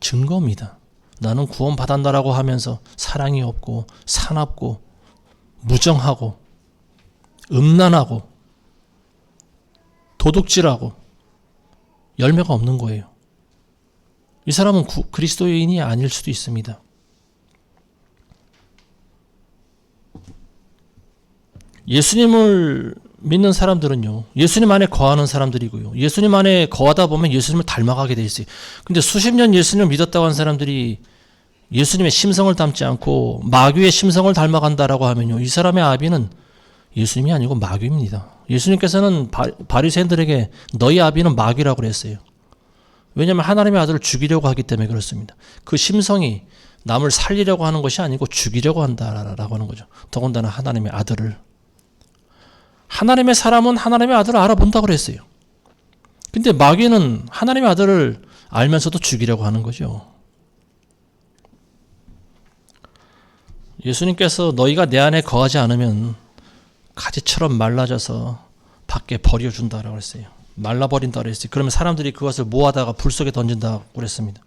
증거입니다. 나는 구원받았다라고 하면서 사랑이 없고 사납고 무정하고 음란하고 도둑질하고 열매가 없는 거예요. 이 사람은 그리스도인이 아닐 수도 있습니다. 예수님을 믿는 사람들은요, 예수님 안에 거하는 사람들이고요. 예수님 안에 거하다 보면 예수님을 닮아가게 돼 있어요. 근데 수십 년 예수님을 믿었다고 하는 사람들이 예수님의 심성을 닮지 않고 마귀의 심성을 닮아간다라고 하면요, 이 사람의 아비는 예수님이 아니고 마귀입니다. 예수님께서는 바리새인들에게 너희 아비는 마귀라고 그랬어요. 왜냐하면 하나님의 아들을 죽이려고 하기 때문에 그렇습니다. 그 심성이 남을 살리려고 하는 것이 아니고 죽이려고 한다라고 하는 거죠. 더군다나 하나님의 아들을. 하나님의 사람은 하나님의 아들을 알아본다고 그랬어요. 근데 마귀는 하나님의 아들을 알면서도 죽이려고 하는 거죠. 예수님께서 너희가 내 안에 거하지 않으면 가지처럼 말라져서 밖에 버려준다라고 했어요. 말라버린다고 했어요. 그러면 사람들이 그것을 모아다가 불 속에 던진다고 그랬습니다.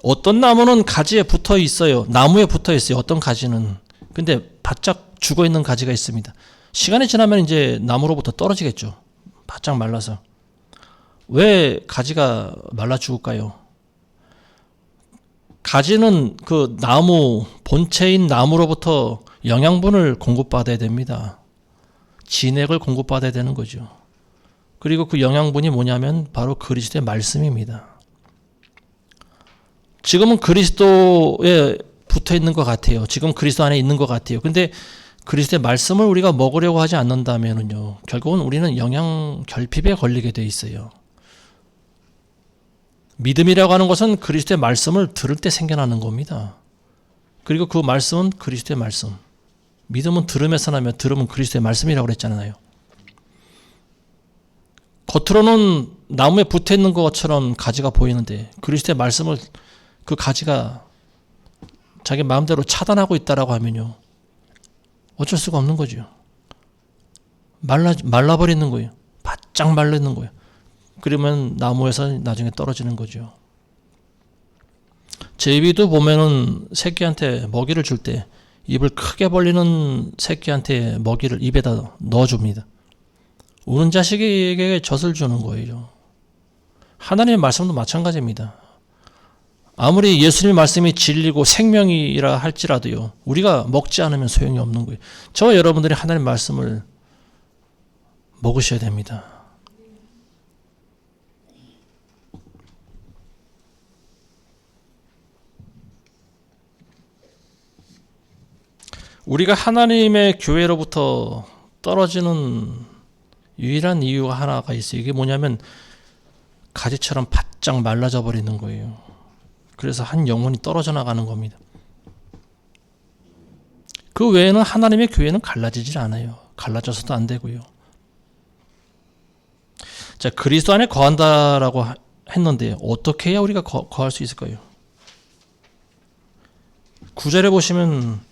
어떤 나무는 가지에 붙어 있어요. 나무에 붙어 있어요. 어떤 가지는. 근데 바짝 죽어 있는 가지가 있습니다. 시간이 지나면 이제 나무로부터 떨어지겠죠. 바짝 말라서. 왜 가지가 말라 죽을까요? 가지는 그 나무, 본체인 나무로부터 영양분을 공급받아야 됩니다. 진액을 공급받아야 되는 거죠. 그리고 그 영양분이 뭐냐면 바로 그리스도의 말씀입니다. 지금은 그리스도에 붙어 있는 것 같아요. 지금 그리스도 안에 있는 것 같아요. 근데 그리스도의 말씀을 우리가 먹으려고 하지 않는다면요, 결국은 우리는 영양 결핍에 걸리게 돼 있어요. 믿음이라고 하는 것은 그리스도의 말씀을 들을 때 생겨나는 겁니다. 그리고 그 말씀은 그리스도의 말씀. 믿음은 들음에서 나며 들음은 그리스도의 말씀이라고 그랬잖아요. 겉으로는 나무에 붙어 있는 것처럼 가지가 보이는데 그리스도의 말씀을 그 가지가 자기 마음대로 차단하고 있다라고 하면요, 어쩔 수가 없는 거죠. 말라버리는 거예요. 바짝 말라있는 거예요. 그러면 나무에서 나중에 떨어지는 거죠. 제비도 보면은 새끼한테 먹이를 줄 때 입을 크게 벌리는 새끼한테 먹이를 입에다 넣어줍니다. 우는 자식에게 젖을 주는 거예요. 하나님의 말씀도 마찬가지입니다. 아무리 예수님의 말씀이 진리고 생명이라 할지라도요, 우리가 먹지 않으면 소용이 없는 거예요. 저와 여러분들이 하나님의 말씀을 먹으셔야 됩니다. 우리가 하나님의 교회로부터 떨어지는 유일한 이유가 하나가 있어요. 이게 뭐냐면 가지처럼 바짝 말라져 버리는 거예요. 그래서 한 영혼이 떨어져 나가는 겁니다. 그 외에는 하나님의 교회는 갈라지질 않아요. 갈라져서도 안 되고요. 자, 그리스도 안에 거한다라고 했는데 어떻게 해야 우리가 거할 수 있을까요? 9절에 보시면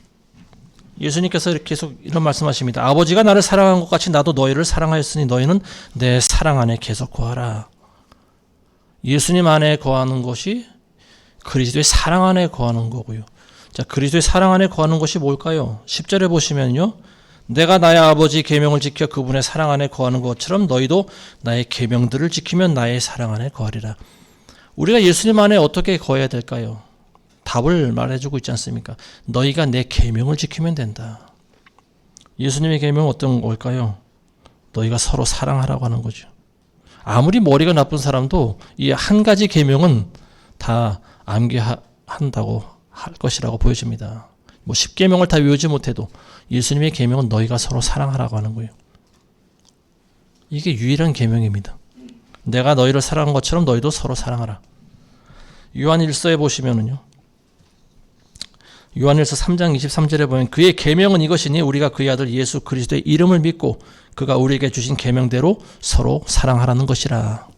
예수님께서 이렇게 계속 이런 말씀하십니다. 아버지가 나를 사랑한 것 같이 나도 너희를 사랑하였으니 너희는 내 사랑 안에 계속 거하라. 예수님 안에 거하는 것이 그리스도의 사랑 안에 거하는 거고요. 자, 그리스도의 사랑 안에 거하는 것이 뭘까요? 10절에 보시면요. 내가 나의 아버지 계명을 지켜 그분의 사랑 안에 거하는 것처럼 너희도 나의 계명들을 지키면 나의 사랑 안에 거하리라. 우리가 예수님 안에 어떻게 거해야 될까요? 답을 말해주고 있지 않습니까? 너희가 내 계명을 지키면 된다. 예수님의 계명은 어떤 걸까요? 너희가 서로 사랑하라고 하는 거죠. 아무리 머리가 나쁜 사람도 이 한 가지 계명은 다 암기한다고 할 것이라고 보여집니다. 뭐 10계명을 다 외우지 못해도 예수님의 계명은 너희가 서로 사랑하라고 하는 거예요. 이게 유일한 계명입니다. 내가 너희를 사랑한 것처럼 너희도 서로 사랑하라. 요한일서에 보시면은요. 요한일서 3장 23절에 보면 그의 계명은 이것이니 우리가 그의 아들 예수 그리스도의 이름을 믿고 그가 우리에게 주신 계명대로 서로 사랑하라는 것이라.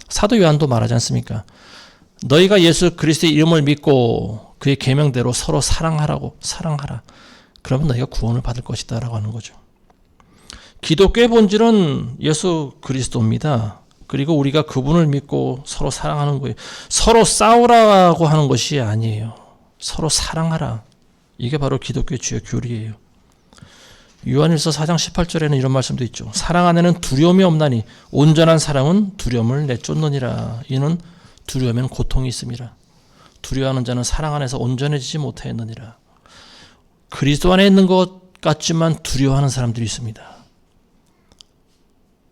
사도 요한도 말하지 않습니까? 너희가 예수 그리스도의 이름을 믿고 그의 계명대로 서로 사랑하라. 그러면 너희가 구원을 받을 것이다 라고 하는 거죠. 기독교의 본질은 예수 그리스도입니다. 그리고 우리가 그분을 믿고 서로 사랑하는 거예요. 서로 싸우라고 하는 것이 아니에요. 서로 사랑하라. 이게 바로 기독교의 주요 교리예요. 요한일서 4장 18절에는 이런 말씀도 있죠. 사랑 안에는 두려움이 없나니 온전한 사랑은 두려움을 내쫓느니라. 이는 두려우면 고통이 있음이라. 두려워하는 자는 사랑 안에서 온전해지지 못하였느니라. 그리스도 안에 있는 것 같지만 두려워하는 사람들이 있습니다.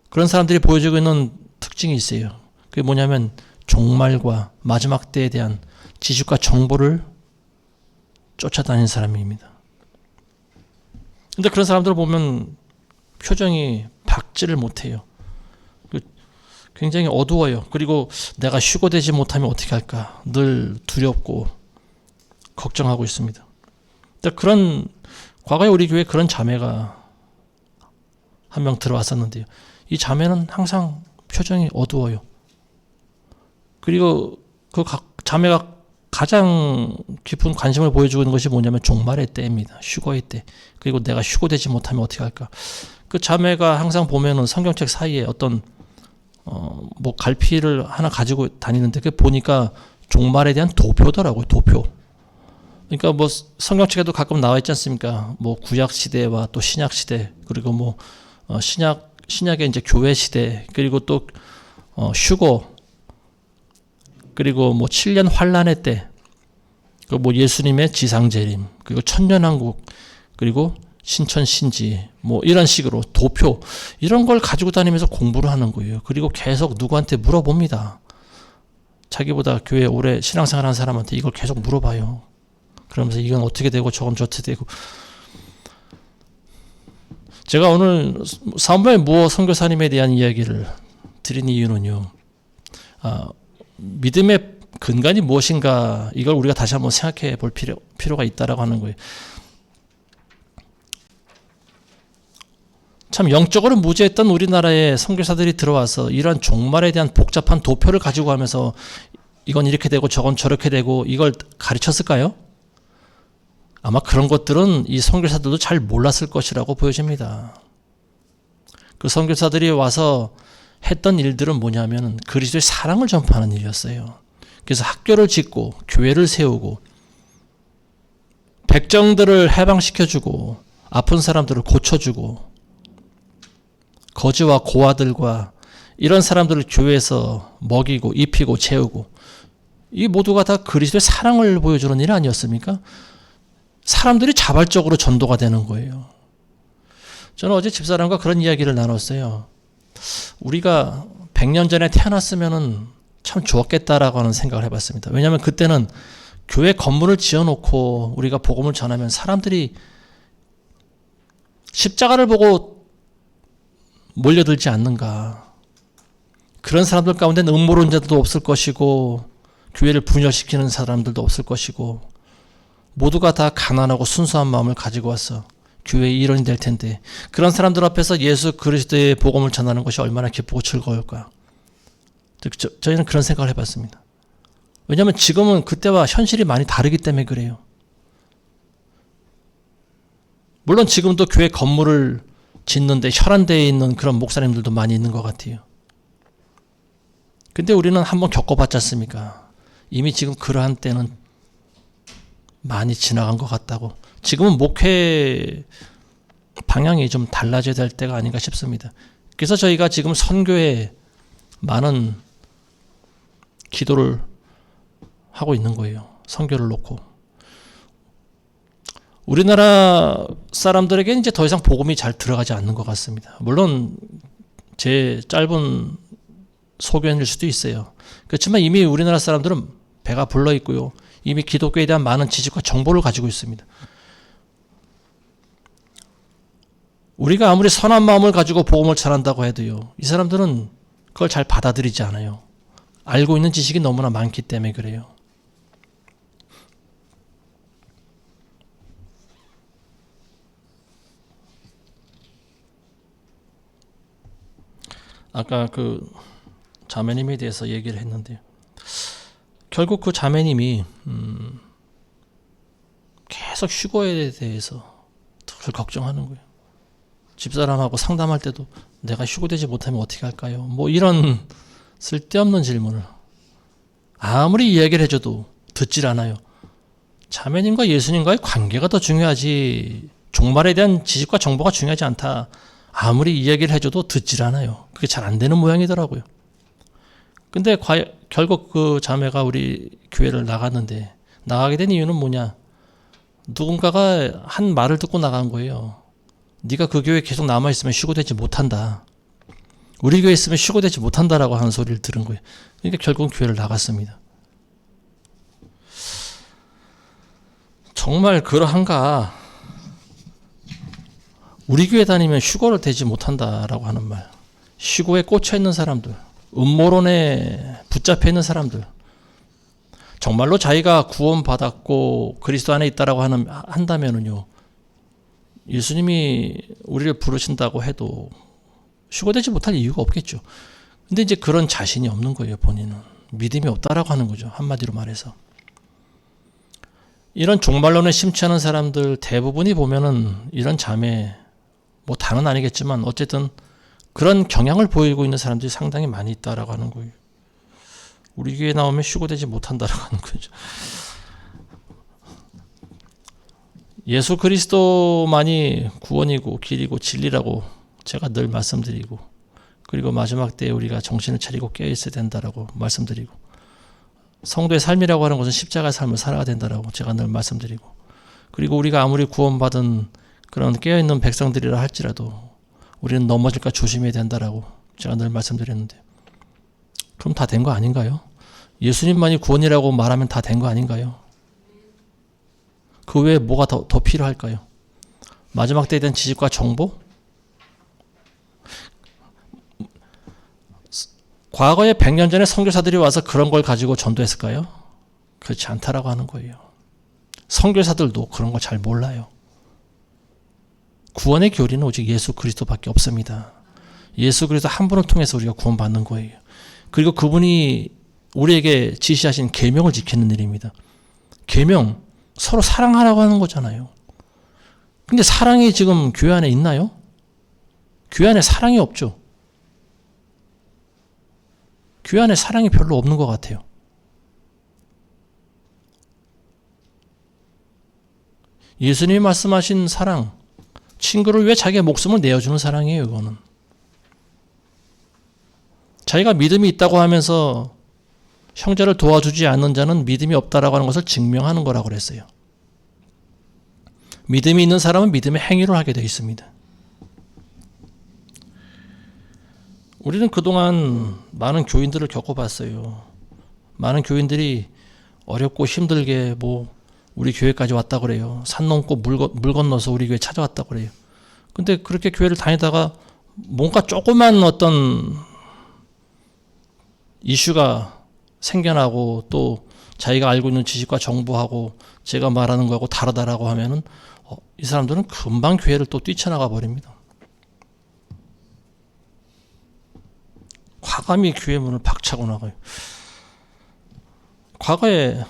그런 사람들이 보여주고 있는 특징이 있어요. 그게 뭐냐면 종말과 마지막 때에 대한 지식과 정보를 쫓아다니는 사람입니다. 근데 그런 사람들을 보면 표정이 밝지를 못해요. 굉장히 어두워요. 그리고 내가 휴거되지 못하면 어떻게 할까? 늘 두렵고 걱정하고 있습니다. 그런 과거에 우리 교회에 그런 자매가 한 명 들어왔었는데요. 이 자매는 항상 표정이 어두워요. 그리고 그 자매가 가장 깊은 관심을 보여주고 있는 것이 뭐냐면 종말의 때입니다. 휴거의 때. 그리고 내가 휴거되지 못하면 어떻게 할까? 그 자매가 항상 보면은 성경책 사이에 어떤 뭐 갈피를 하나 가지고 다니는데 그 보니까 종말에 대한 도표더라고요. 도표. 그러니까 뭐 성경책에도 가끔 나와 있지 않습니까? 뭐 구약 시대와 또 신약 시대 그리고 뭐 신약의 이제 교회 시대 그리고 또 휴거 그리고 뭐 7년 환란의 때, 그 뭐 예수님의 지상재림, 그리고 천년왕국, 그리고 신천신지, 뭐 이런 식으로 도표 이런 걸 가지고 다니면서 공부를 하는 거예요. 그리고 계속 누구한테 물어봅니다. 자기보다 교회 오래 신앙생활하는 사람한테 이걸 계속 물어봐요. 그러면서 이건 어떻게 되고 저건 저렇게 되고. 제가 오늘 사무엘 무어 선교사님에 대한 이야기를 드린 이유는요. 믿음의 근간이 무엇인가 이걸 우리가 다시 한번 생각해 볼 필요가 있다라고 하는 거예요. 참 영적으로 무지했던 우리나라의 선교사들이 들어와서 이런 종말에 대한 복잡한 도표를 가지고 가면서 이건 이렇게 되고 저건 저렇게 되고 이걸 가르쳤을까요? 아마 그런 것들은 이 선교사들도 잘 몰랐을 것이라고 보여집니다. 그 선교사들이 와서 했던 일들은 뭐냐면 그리스도의 사랑을 전파하는 일이었어요. 그래서 학교를 짓고 교회를 세우고 백정들을 해방시켜주고 아픈 사람들을 고쳐주고 거지와 고아들과 이런 사람들을 교회에서 먹이고 입히고 재우고 이 모두가 다 그리스도의 사랑을 보여주는 일 아니었습니까? 사람들이 자발적으로 전도가 되는 거예요. 저는 어제 집사람과 그런 이야기를 나눴어요. 우리가 100년 전에 태어났으면 참 좋았겠다라고 하는 생각을 해봤습니다. 왜냐하면 그때는 교회 건물을 지어놓고 우리가 복음을 전하면 사람들이 십자가를 보고 몰려들지 않는가. 그런 사람들 가운데는 음모론자들도 없을 것이고 교회를 분열시키는 사람들도 없을 것이고 모두가 다 가난하고 순수한 마음을 가지고 와서 교회의 일원이 될 텐데 그런 사람들 앞에서 예수 그리스도의 복음을 전하는 것이 얼마나 기쁘고 즐거울까. 저희는 그런 생각을 해봤습니다. 왜냐하면 지금은 그때와 현실이 많이 다르기 때문에 그래요. 물론 지금도 교회 건물을 짓는데 혈안되어 있는 그런 목사님들도 많이 있는 것 같아요. 근데 우리는 한번 겪어봤지 않습니까? 이미 지금 그러한 때는 많이 지나간 것 같다고. 지금은 목회 방향이 좀 달라져야 될 때가 아닌가 싶습니다. 그래서 저희가 지금 선교에 많은 기도를 하고 있는 거예요. 선교를 놓고. 우리나라 사람들에게는 이제 더 이상 복음이 잘 들어가지 않는 것 같습니다. 물론 제 짧은 소견일 수도 있어요. 그렇지만 이미 우리나라 사람들은 배가 불러 있고요. 이미 기독교에 대한 많은 지식과 정보를 가지고 있습니다. 우리가 아무리 선한 마음을 가지고 복음을 전한다고 해도요. 이 사람들은 그걸 잘 받아들이지 않아요. 알고 있는 지식이 너무나 많기 때문에 그래요. 아까 그 자매님에 대해서 얘기를 했는데요. 결국 그 자매님이 계속 휴거에 대해서 늘 걱정하는 거예요. 집사람하고 상담할 때도 내가 휴거되지 못하면 어떻게 할까요? 뭐 이런 쓸데없는 질문을 아무리 이야기를 해줘도 듣질 않아요. 자매님과 예수님과의 관계가 더 중요하지 종말에 대한 지식과 정보가 중요하지 않다. 아무리 이야기를 해줘도 듣질 않아요. 그게 잘 안 되는 모양이더라고요. 근데 결국 그 자매가 우리 교회를 나갔는데 나가게 된 이유는 뭐냐? 누군가가 한 말을 듣고 나간 거예요. 네가 그 교회에 계속 남아있으면 휴거되지 못한다. 우리 교회에 있으면 휴거되지 못한다라고 하는 소리를 들은 거예요. 그러니까 결국 교회를 나갔습니다. 정말 그러한가? 우리 교회 다니면 휴거를 되지 못한다라고 하는 말. 휴거에 꽂혀 있는 사람들, 음모론에 붙잡혀 있는 사람들. 정말로 자기가 구원받았고 그리스도 안에 있다라고 한다면은요. 예수님이 우리를 부르신다고 해도 휴거되지 못할 이유가 없겠죠. 근데 이제 그런 자신이 없는 거예요, 본인은. 믿음이 없다라고 하는 거죠. 한마디로 말해서. 이런 종말론에 심취하는 사람들 대부분이 보면은 이런 자매, 뭐 다는 아니겠지만 어쨌든 그런 경향을 보이고 있는 사람들이 상당히 많이 있다라고 하는 거예요. 우리 교회에 나오면 휴거되지 못한다라고 하는 거죠. 예수 그리스도만이 구원이고 길이고 진리라고 제가 늘 말씀드리고, 그리고 마지막 때에 우리가 정신을 차리고 깨어있어야 된다라고 말씀드리고, 성도의 삶이라고 하는 것은 십자가의 삶을 살아야 된다라고 제가 늘 말씀드리고, 그리고 우리가 아무리 구원받은 그런 깨어있는 백성들이라 할지라도 우리는 넘어질까 조심해야 된다라고 제가 늘 말씀드렸는데, 그럼 다 된 거 아닌가요? 예수님만이 구원이라고 말하면 다 된 거 아닌가요? 그 외에 뭐가 더 필요할까요? 마지막 때에 대한 지식과 정보? 과거에 100년 전에 선교사들이 와서 그런 걸 가지고 전도했을까요? 그렇지 않다라고 하는 거예요. 선교사들도 그런 걸 잘 몰라요. 구원의 교리는 오직 예수 그리스도밖에 없습니다. 예수 그리스도 한 분을 통해서 우리가 구원받는 거예요. 그리고 그분이 우리에게 지시하신 계명을 지키는 일입니다. 계명, 서로 사랑하라고 하는 거잖아요. 근데 사랑이 지금 교회 안에 있나요? 교회 안에 사랑이 없죠. 교회 안에 사랑이 별로 없는 것 같아요. 예수님이 말씀하신 사랑, 친구를 위해 자기의 목숨을 내어주는 사랑이에요. 이거는 자기가 믿음이 있다고 하면서 형제를 도와주지 않는 자는 믿음이 없다라고 하는 것을 증명하는 거라고 그랬어요. 믿음이 있는 사람은 믿음의 행위를 하게 되어 있습니다. 우리는 그동안 많은 교인들을 겪어봤어요. 많은 교인들이 어렵고 힘들게 뭐 우리 교회까지 왔다 그래요. 산 넘고 물 건너서 우리 교회 찾아왔다 그래요. 근데 그렇게 교회를 다니다가 뭔가 조그만 어떤 이슈가 생겨나고 또 자기가 알고 있는 지식과 정보하고 제가 말하는 거하고 다르다라고 하면은 이 사람들은 금방 교회를 또 뛰쳐나가 버립니다. 과감히 교회 문을 박차고 나가요. 과거에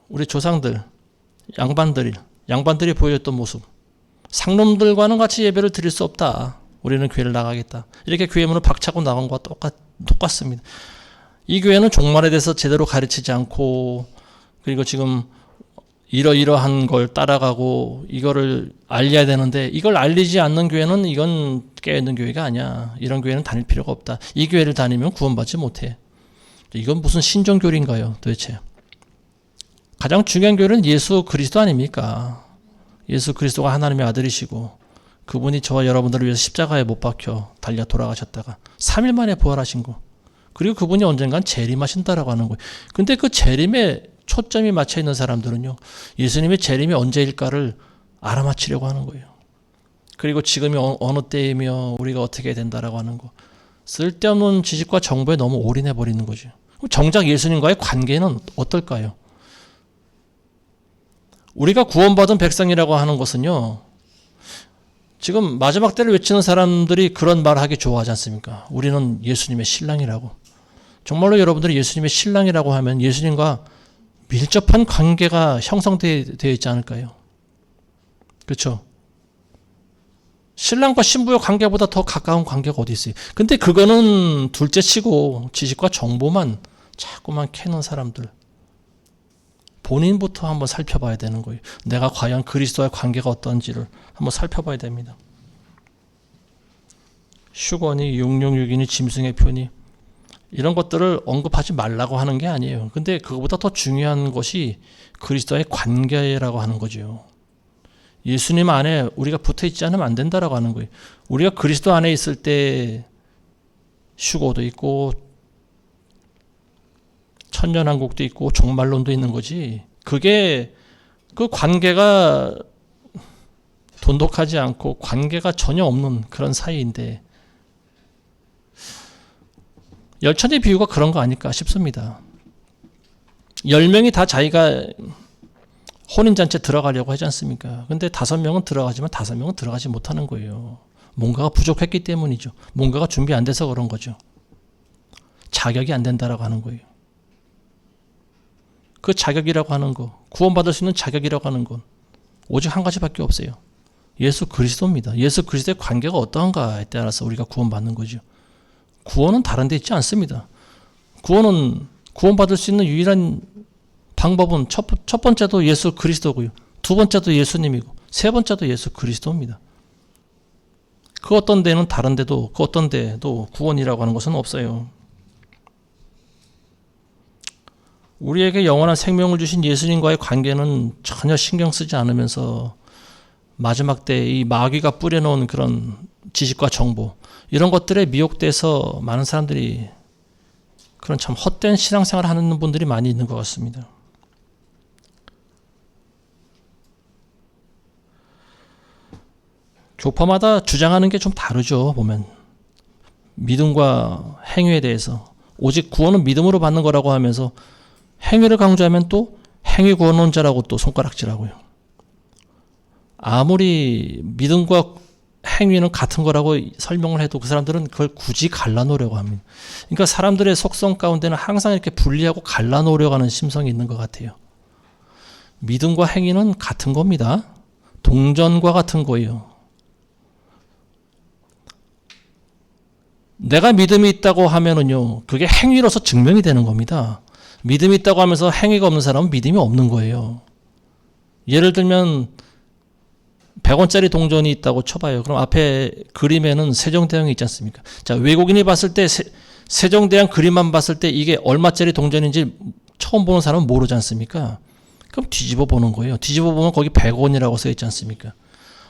우리 조상들, 양반들이 보여줬던 모습, 상놈들과는 같이 예배를 드릴 수 없다. 우리는 교회를 나가겠다. 이렇게 교회 문을 박차고 나간 것과 똑같습니다. 이 교회는 종말에 대해서 제대로 가르치지 않고, 그리고 지금 이러이러한 걸 따라가고 이거를 알려야 되는데, 이걸 알리지 않는 교회는 이건 깨어있는 교회가 아니야. 이런 교회는 다닐 필요가 없다. 이 교회를 다니면 구원받지 못해. 이건 무슨 신정교리인가요, 도대체? 가장 중요한 교회는 예수 그리스도 아닙니까? 예수 그리스도가 하나님의 아들이시고, 그분이 저와 여러분들을 위해서 십자가에 못 박혀 달려 돌아가셨다가 3일 만에 부활하신 거, 그리고 그분이 언젠간 재림하신다라고 하는 거예요. 근데 그 재림에 초점이 맞춰 있는 사람들은요, 예수님의 재림이 언제일까를 알아맞히려고 하는 거예요. 그리고 지금이 어느 때이며 우리가 어떻게 해야 된다라고 하는 거, 쓸데없는 지식과 정보에 너무 올인해 버리는 거죠. 정작 예수님과의 관계는 어떨까요? 우리가 구원받은 백성이라고 하는 것은요, 지금 마지막 때를 외치는 사람들이 그런 말을 하기 좋아하지 않습니까? 우리는 예수님의 신랑이라고. 정말로 여러분들이 예수님의 신랑이라고 하면 예수님과 밀접한 관계가 형성되어 있지 않을까요? 그렇죠? 신랑과 신부의 관계보다 더 가까운 관계가 어디 있어요? 근데 그거는 둘째 치고 지식과 정보만 자꾸만 캐는 사람들. 본인부터 한번 살펴봐야 되는 거예요. 내가 과연 그리스도와의 관계가 어떤지를 한번 살펴봐야 됩니다. 휴거니 666이니 짐승의 표니 이런 것들을 언급하지 말라고 하는 게 아니에요. 근데 그것보다 더 중요한 것이 그리스도와의 관계라고 하는 거죠. 예수님 안에 우리가 붙어 있지 않으면 안 된다라고 하는 거예요. 우리가 그리스도 안에 있을 때 휴거도 있고 천년왕국도 있고 종말론도 있는 거지. 그게 그 관계가 돈독하지 않고 관계가 전혀 없는 그런 사이인데, 열천의 비유가 그런 거 아닐까 싶습니다. 10명이 다 자기가 혼인잔치에 들어가려고 하지 않습니까? 근데 5명은 들어가지만 5명은 들어가지 못하는 거예요. 뭔가가 부족했기 때문이죠. 뭔가가 준비 안 돼서 그런 거죠. 자격이 안 된다라고 하는 거예요. 그 자격이라고 하는 거, 구원받을 수 있는 자격이라고 하는 건 오직 한 가지밖에 없어요. 예수 그리스도입니다. 예수 그리스도의 관계가 어떠한가에 따라서 우리가 구원받는 거죠. 구원은 다른 데 있지 않습니다. 구원받을 수 있는 유일한 방법은 첫 번째도 예수 그리스도고요. 두 번째도 예수님이고, 세 번째도 예수 그리스도입니다. 그 어떤 데는 다른 데도, 그 어떤 데도 구원이라고 하는 것은 없어요. 우리에게 영원한 생명을 주신 예수님과의 관계는 전혀 신경 쓰지 않으면서 마지막 때 이 마귀가 뿌려놓은 그런 지식과 정보, 이런 것들에 미혹돼서 많은 사람들이 그런 참 헛된 신앙생활을 하는 분들이 많이 있는 것 같습니다. 교파마다 주장하는 게 좀 다르죠. 보면 믿음과 행위에 대해서 오직 구원은 믿음으로 받는 거라고 하면서 행위를 강조하면 또 행위 구원론자라고 또 손가락질하고요. 아무리 믿음과 행위는 같은 거라고 설명을 해도 그 사람들은 그걸 굳이 갈라놓으려고 합니다. 그러니까 사람들의 속성 가운데는 항상 이렇게 분리하고 갈라놓으려고 하는 심성이 있는 것 같아요. 믿음과 행위는 같은 겁니다. 동전과 같은 거예요. 내가 믿음이 있다고 하면은요, 그게 행위로서 증명이 되는 겁니다. 믿음이 있다고 하면서 행위가 없는 사람은 믿음이 없는 거예요. 예를 들면 100원짜리 동전이 있다고 쳐봐요. 그럼 앞에 그림에는 세종대왕이 있지 않습니까? 자, 외국인이 봤을 때 세종대왕 그림만 봤을 때 이게 얼마짜리 동전인지 처음 보는 사람은 모르지 않습니까? 그럼 뒤집어 보는 거예요. 뒤집어 보면 거기 100원이라고 써 있지 않습니까?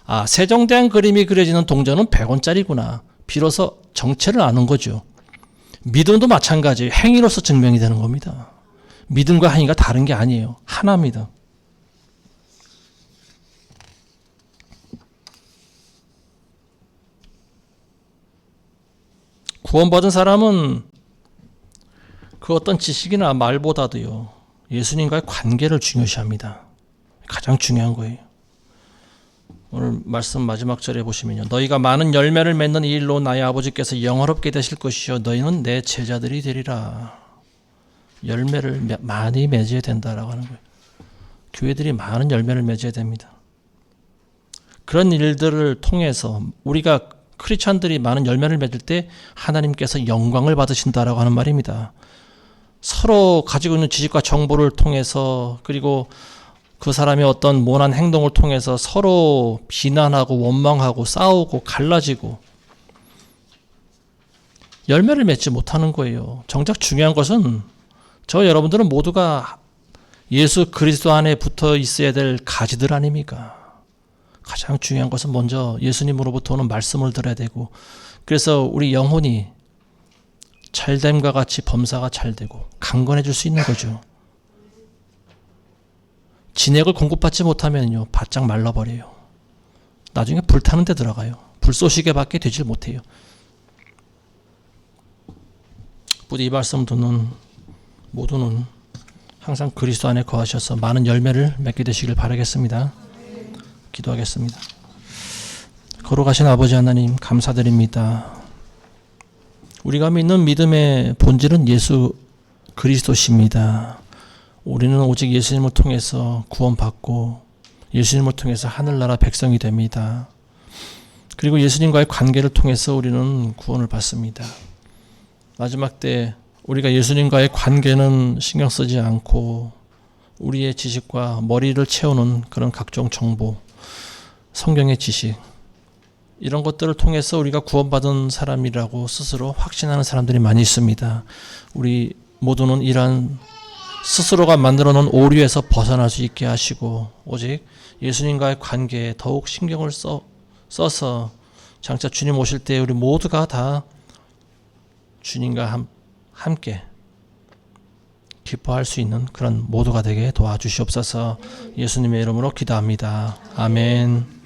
아, 세종대왕 그림이 그려지는 동전은 100원짜리구나. 비로소 정체를 아는 거죠. 믿음도 마찬가지예요. 행위로서 증명이 되는 겁니다. 믿음과 행위가 다른 게 아니에요. 하나입니다. 구원받은 사람은 그 어떤 지식이나 말보다도요, 예수님과의 관계를 중요시합니다. 가장 중요한 거예요. 오늘 말씀 마지막 절에 보시면요, 너희가 많은 열매를 맺는 이 일로 나의 아버지께서 영화롭게 되실 것이요 너희는 내 제자들이 되리라. 열매를 많이 맺어야 된다라고 하는 거예요. 교회들이 많은 열매를 맺어야 됩니다. 그런 일들을 통해서 우리가 크리스찬들이 많은 열매를 맺을 때 하나님께서 영광을 받으신다라고 하는 말입니다. 서로 가지고 있는 지식과 정보를 통해서 그리고 그 사람의 어떤 모난 행동을 통해서 서로 비난하고 원망하고 싸우고 갈라지고 열매를 맺지 못하는 거예요. 정작 중요한 것은 저 여러분들은 모두가 예수 그리스도 안에 붙어 있어야 될 가지들 아닙니까? 가장 중요한 것은 먼저 예수님으로부터 오는 말씀을 들어야 되고, 그래서 우리 영혼이 잘됨과 같이 범사가 잘되고 강건해질 수 있는 거죠. 진액을 공급받지 못하면요 바짝 말라버려요. 나중에 불타는 데 들어가요. 불쏘시개밖에 되질 못해요. 부디 이 말씀 듣는 모두는 항상 그리스도 안에 거하셔서 많은 열매를 맺게 되시길 바라겠습니다. 기도하겠습니다. 걸어가신 아버지 하나님 감사드립니다. 우리가 믿는 믿음의 본질은 예수 그리스도십니다. 우리는 오직 예수님을 통해서 구원받고 예수님을 통해서 하늘나라 백성이 됩니다. 그리고 예수님과의 관계를 통해서 우리는 구원을 받습니다. 마지막 때 우리가 예수님과의 관계는 신경 쓰지 않고 우리의 지식과 머리를 채우는 그런 각종 정보, 성경의 지식, 이런 것들을 통해서 우리가 구원받은 사람이라고 스스로 확신하는 사람들이 많이 있습니다. 우리 모두는 이러한 스스로가 만들어 놓은 오류에서 벗어날 수 있게 하시고 오직 예수님과의 관계에 더욱 신경을 써서 장차 주님 오실 때 우리 모두가 다 주님과 함께 기뻐할 수 있는 그런 모두가 되게 도와주시옵소서. 예수님의 이름으로 기도합니다. 아멘.